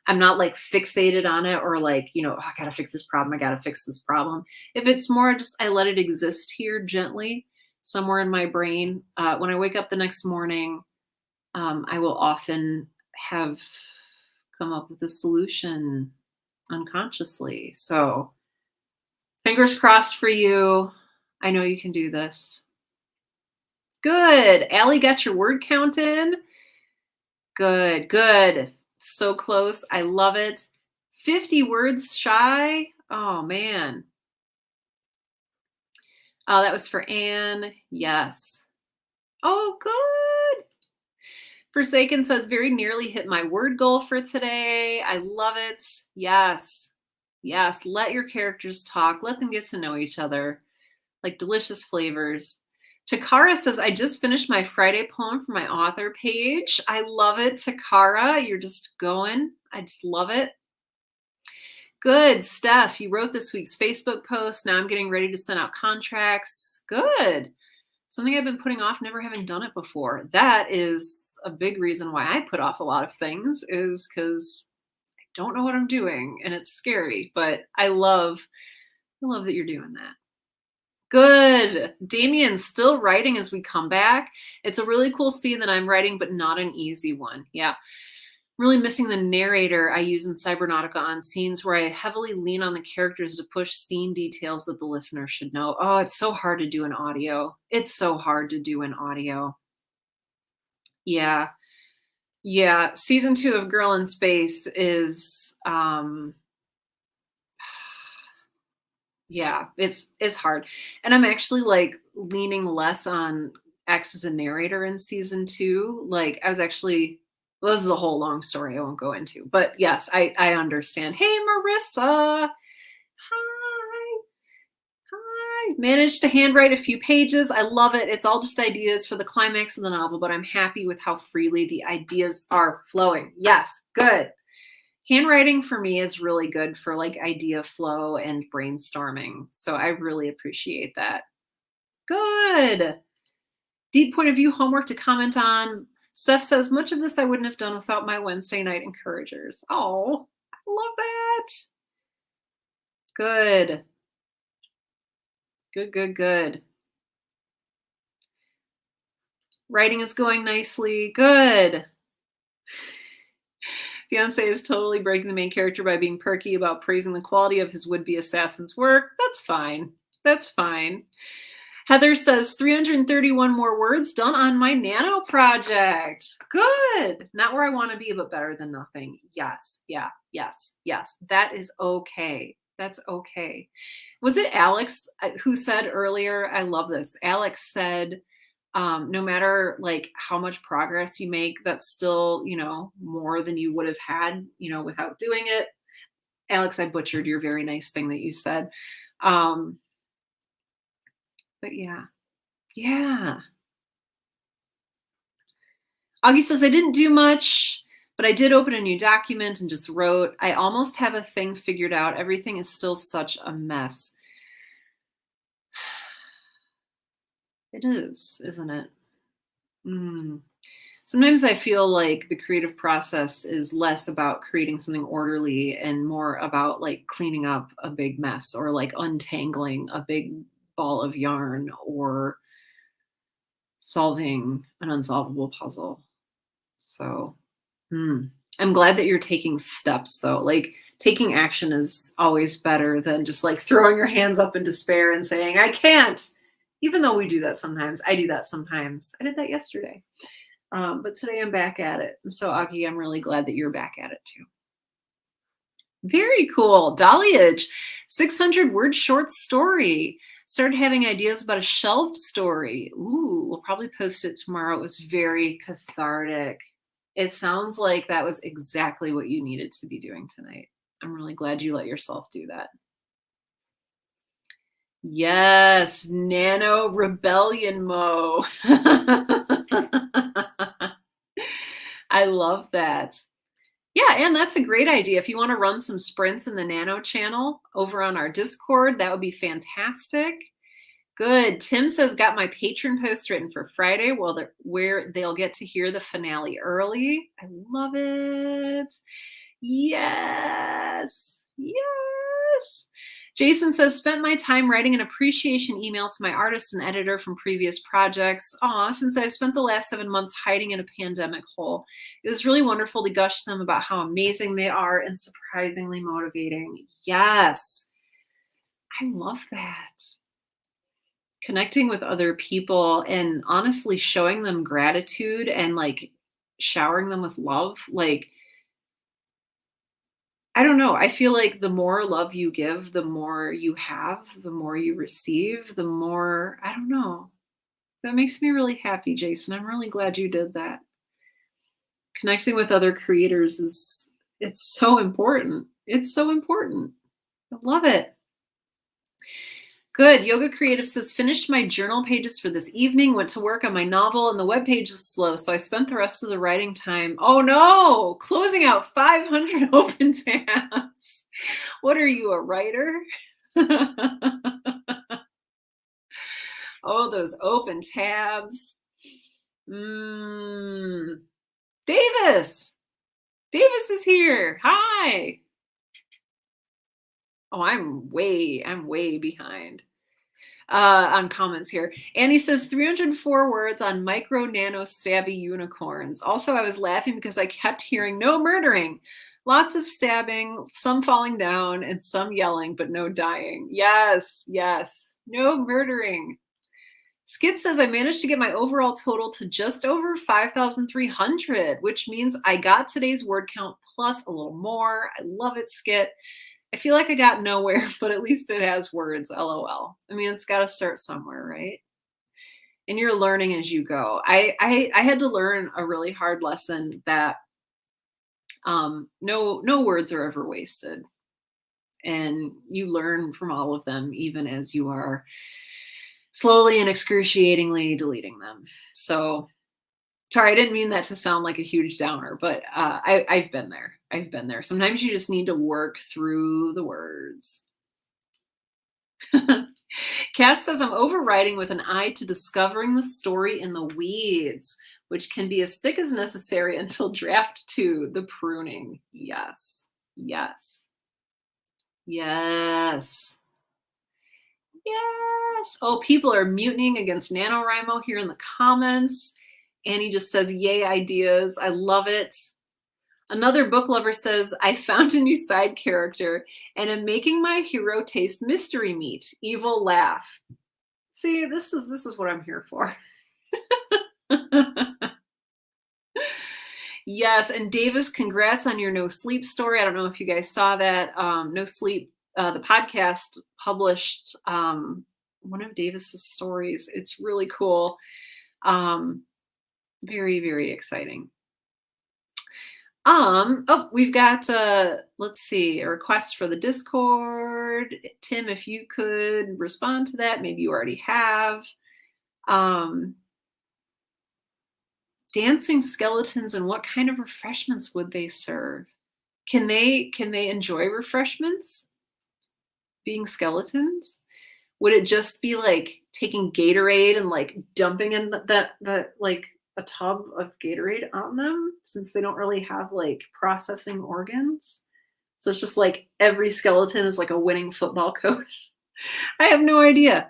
I'm not like fixated on it or like, oh, I gotta fix this problem. I gotta fix this problem. If it's more just I let it exist here gently somewhere in my brain, when I wake up the next morning, I will often have come up with a solution unconsciously. So fingers crossed for you. I know you can do this. Good. Allie got your word count in. Good, good. So close. I love it. 50 words shy. Oh, man. Oh, that was for Anne. Yes. Oh, good. Forsaken says, very nearly hit my word goal for today. I love it. Yes. Yes. Let your characters talk. Let them get to know each other like delicious flavors. Takara says, I just finished my Friday poem for my author page. I love it, Takara. You're just going. I just love it. Good, Steph. You wrote this week's Facebook post. Now I'm getting ready to send out contracts. Good. Something I've been putting off, never having done it before. That is a big reason why I put off a lot of things, is because I don't know what I'm doing and it's scary. But I love that you're doing that. Good. Damien's still writing as we come back. It's a really cool scene that I'm writing, but not an easy one. Yeah. Really missing the narrator I use in Cybernautica on scenes where I heavily lean on the characters to push scene details that the listener should know. Oh, it's so hard to do in audio. It's so hard to do in audio. Yeah. Yeah. Season 2 of Girl in Space is yeah, it's hard. And I'm actually like leaning less on X as a narrator in season 2. Like I was actually, well, this is a whole long story I won't go into. But yes, I understand. Hey Marissa. Hi. Hi. Managed to handwrite a few pages. I love it. It's all just ideas for the climax of the novel, but I'm happy with how freely the ideas are flowing. Yes, good. Handwriting for me is really good for like idea flow and brainstorming. So I really appreciate that. Good. Deep point of view homework to comment on. Steph says, much of this I wouldn't have done without my Wednesday night encouragers. Oh, I love that. Good. Good, good, good. Writing is going nicely. Good. Fiance is totally breaking the main character by being perky about praising the quality of his would-be assassin's work. That's fine. That's fine. Heather says 331 more words done on my nano project. Good. Not where I want to be, but better than nothing. Yes. Yeah. Yes. Yes. That is okay. That's okay. Was it Alex who said earlier? I love this. Alex said, no matter like how much progress you make, that's still, more than you would have had, without doing it. Alex, I butchered your very nice thing that you said. But yeah. Yeah. Augie says, I didn't do much, but I did open a new document and just wrote. I almost have a thing figured out. Everything is still such a mess. It is, isn't it? Sometimes I feel like the creative process is less about creating something orderly and more about like cleaning up a big mess or like untangling a big ball of yarn or solving an unsolvable puzzle. So I'm glad that you're taking steps though. Like taking action is always better than just like throwing your hands up in despair and saying, I can't. Even though we do that sometimes. I do that sometimes. I did that yesterday. But today I'm back at it. And so Augie, I'm really glad that you're back at it too. Very cool. Dahliage, 600 word short story. Started having ideas about a shelved story. Ooh, we'll probably post it tomorrow. It was very cathartic. It sounds like that was exactly what you needed to be doing tonight. I'm really glad you let yourself do that. Yes, Nano Rebellion Mo. I love that. Yeah, and that's a great idea. If you want to run some sprints in the Nano channel over on our Discord, that would be fantastic. Good. Tim says, got my patron post written for Friday where they'll get to hear the finale early. I love it. Yes. Yes. Jason says, spent my time writing an appreciation email to my artist and editor from previous projects. Since I've spent the last 7 months hiding in a pandemic hole, it was really wonderful to gush to them about how amazing they are and surprisingly motivating. Yes. I love that. Connecting with other people and honestly showing them gratitude and like showering them with love. Like, I don't know. I feel like the more love you give, the more you have, the more you receive, the more, I don't know. That makes me really happy, Jason. I'm really glad you did that. Connecting with other creators it's so important. It's so important. I love it. Good. Yoga Creative says, finished my journal pages for this evening, went to work on my novel, and the web page was slow, so I spent the rest of the writing time. Oh no! Closing out 500 open tabs. What are you, a writer? Oh, those open tabs. Davis! Davis is here. Hi. Oh, I'm way behind on comments here. Annie says 304 words on micro nano stabby unicorns. Also, I was laughing because I kept hearing no murdering. Lots of stabbing, some falling down, and some yelling, but no dying. Yes, yes. No murdering. Skid says I managed to get my overall total to just over 5,300, which means I got today's word count plus a little more. I love it, Skit. I feel like I got nowhere, but at least it has words, LOL. I mean, it's got to start somewhere, right? And you're learning as you go. I had to learn a really hard lesson that no words are ever wasted, and you learn from all of them, even as you are slowly and excruciatingly deleting them. So sorry, I didn't mean that to sound like a huge downer, but I've been there. I've been there. Sometimes you just need to work through the words. Cass says, I'm overriding with an eye to discovering the story in the weeds, which can be as thick as necessary until draft 2, the pruning. Yes. Yes. Yes. Yes. Oh, people are mutinying against NaNoWriMo here in the comments. Annie just says, yay, ideas. I love it. Another book lover says, I found a new side character and am making my hero taste mystery meat. Evil laugh. See, this is what I'm here for. Yes, and Davis, congrats on your No Sleep story. I don't know if you guys saw that. No Sleep, the podcast published one of Davis's stories. It's really cool. Very exciting. Oh, we've got let's see, a request for the Discord. Tim, if you could respond to that, maybe you already have. Dancing skeletons, and what kind of refreshments would they serve? Can they enjoy refreshments being skeletons? Would it just be like taking Gatorade and like dumping in that like a tub of Gatorade on them, since they don't really have like processing organs? So it's just like every skeleton is like a winning football coach. I have no idea.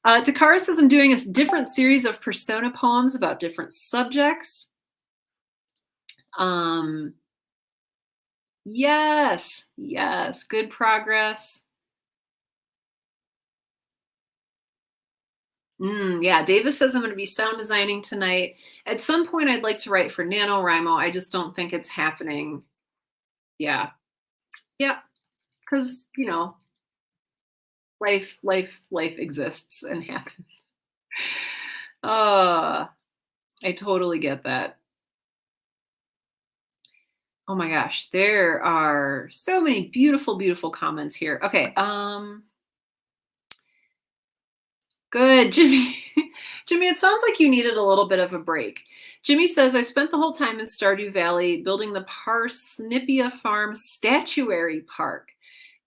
Takara says I'm doing a different series of persona poems about different subjects. Yes, good progress. Yeah, Davis says I'm going to be sound designing tonight. At some point, I'd like to write for NaNoWriMo. I just don't think it's happening. Yeah, because life exists and happens. I totally get that. Oh my gosh, there are so many beautiful comments here. Okay, good, Jimmy. Jimmy, it sounds like you needed a little bit of a break. Jimmy says, I spent the whole time in Stardew Valley building the Parsnipia Farm Statuary Park,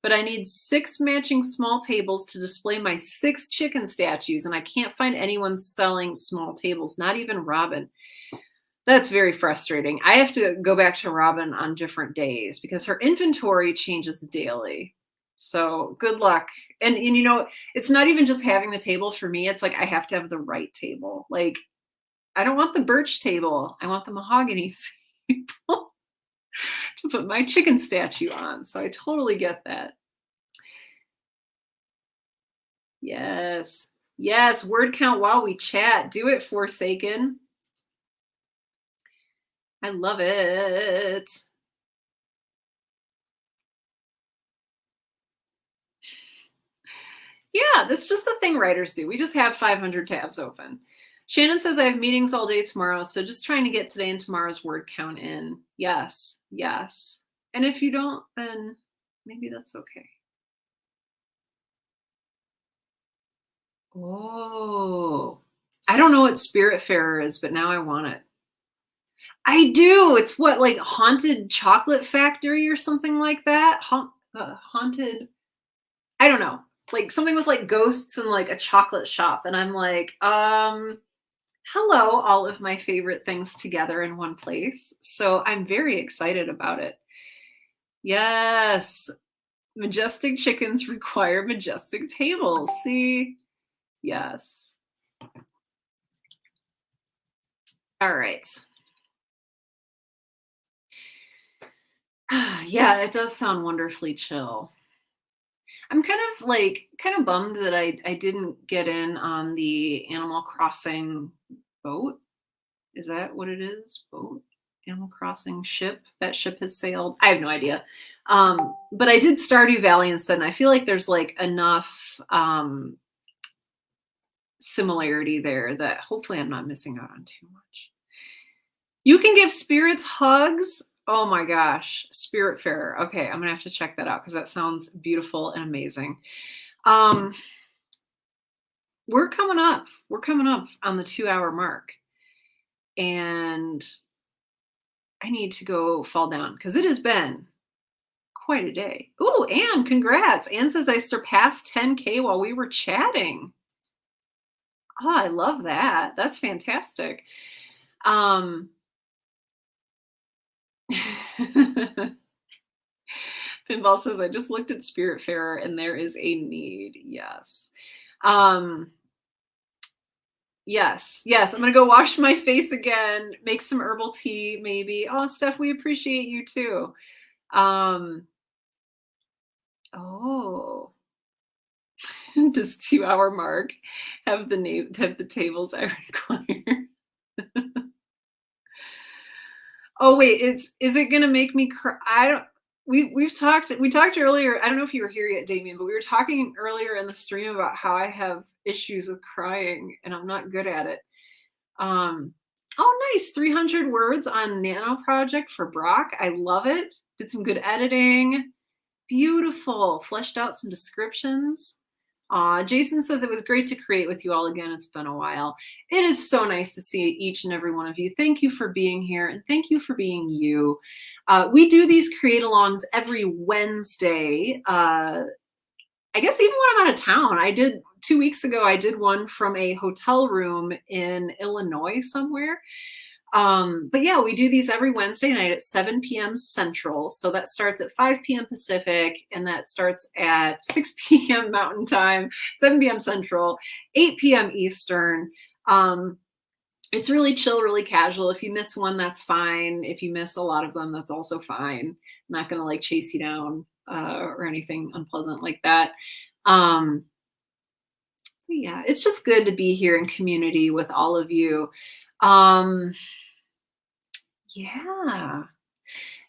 but I need 6 matching small tables to display my 6 chicken statues, and I can't find anyone selling small tables, not even Robin. That's very frustrating. I have to go back to Robin on different days because her inventory changes daily. So good luck. And it's not even just having the table for me. It's like I have to have the right table. Like, I don't want the birch table. I want the mahogany table to put my chicken statue on. So I totally get that. Yes. Yes. Word count while we chat. Do it, Forsaken. I love it. Yeah, that's just the thing writers do. We just have 500 tabs open. Shannon says I have meetings all day tomorrow, so just trying to get today and tomorrow's word count in. Yes. And if you don't, then maybe that's okay. Oh, I don't know what Spiritfarer is, but now I want it. I do. It's what, like Haunted Chocolate Factory or something like that? Haunted, I don't know. Like something with like ghosts and like a chocolate shop. And I'm like, hello, all of my favorite things together in one place. So I'm very excited about it. Yes. Majestic chickens require majestic tables. See? Yes. All right. Yeah, it does sound wonderfully chill. I'm kind of bummed that I didn't get in on the Animal Crossing boat. Is that what it is? Boat? Animal Crossing ship? That ship has sailed? I have no idea. But I did Stardew Valley instead, and I feel like there's like enough similarity there that hopefully I'm not missing out on too much. You can give spirits hugs. Oh my gosh, Spiritfarer. Okay, I'm gonna have to check that out because that sounds beautiful and amazing. We're coming up. We're coming up on the 2-hour mark. And I need to go fall down because it has been quite a day. Ooh, Anne, congrats. Anne says I surpassed 10K while we were chatting. Oh, I love that. That's fantastic. Pinball says, I just looked at Spiritfarer and there is a need. Yes. Yes. I'm going to go wash my face again, make some herbal tea, maybe. Oh, Steph, we appreciate you too. Oh, does 2-hour mark have the tables I require? Oh wait, is it gonna make me cry? I don't. We talked earlier. I don't know if you were here yet, Damien, but we were talking earlier in the stream about how I have issues with crying and I'm not good at it. Oh nice, 300 words on Nano Project for Brock. I love it. Did some good editing. Beautiful. Fleshed out some descriptions. Jason says it was great to create with you all again. It's been a while. It is so nice to see each and every one of you. Thank you for being here and thank you for being you. We do these create-alongs every Wednesday. I guess even when I'm out of town. I did 2 weeks ago, I did one from a hotel room in Illinois somewhere. But yeah, we do these every Wednesday night at 7 p.m. Central. So that starts at 5 p.m. Pacific, and that starts at 6 p.m. Mountain Time, 7 p.m. Central, 8 p.m. Eastern. It's really chill, really casual. If you miss one, that's fine. If you miss a lot of them, that's also fine. I'm not gonna like chase you down or anything unpleasant like that. Yeah, it's just good to be here in community with all of you. Yeah.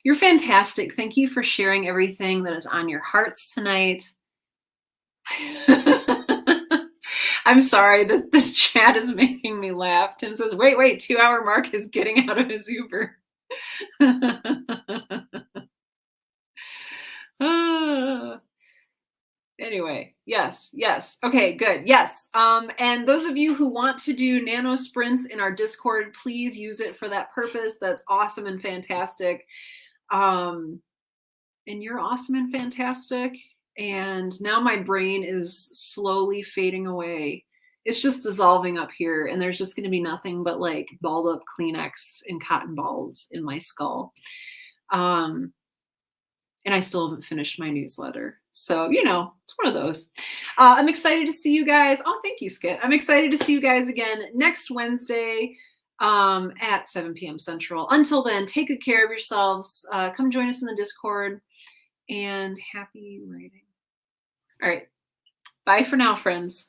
You're fantastic. Thank you for sharing everything that is on your hearts tonight. I'm sorry, the chat is making me laugh. Tim says, wait, 2-hour mark is getting out of his Uber. Anyway, yes. Okay, good. Yes. And those of you who want to do nano sprints in our Discord, please use it for that purpose. That's awesome and fantastic. And you're awesome and fantastic. And now my brain is slowly fading away. It's just dissolving up here, and there's just going to be nothing but like balled up Kleenex and cotton balls in my skull. And I still haven't finished my newsletter. So, it's one of those. I'm excited to see you guys. Oh, thank you, Skit. I'm excited to see you guys again next Wednesday at 7 p.m. Central. Until then, take good care of yourselves. Come join us in the Discord, and happy writing. All right. Bye for now, friends.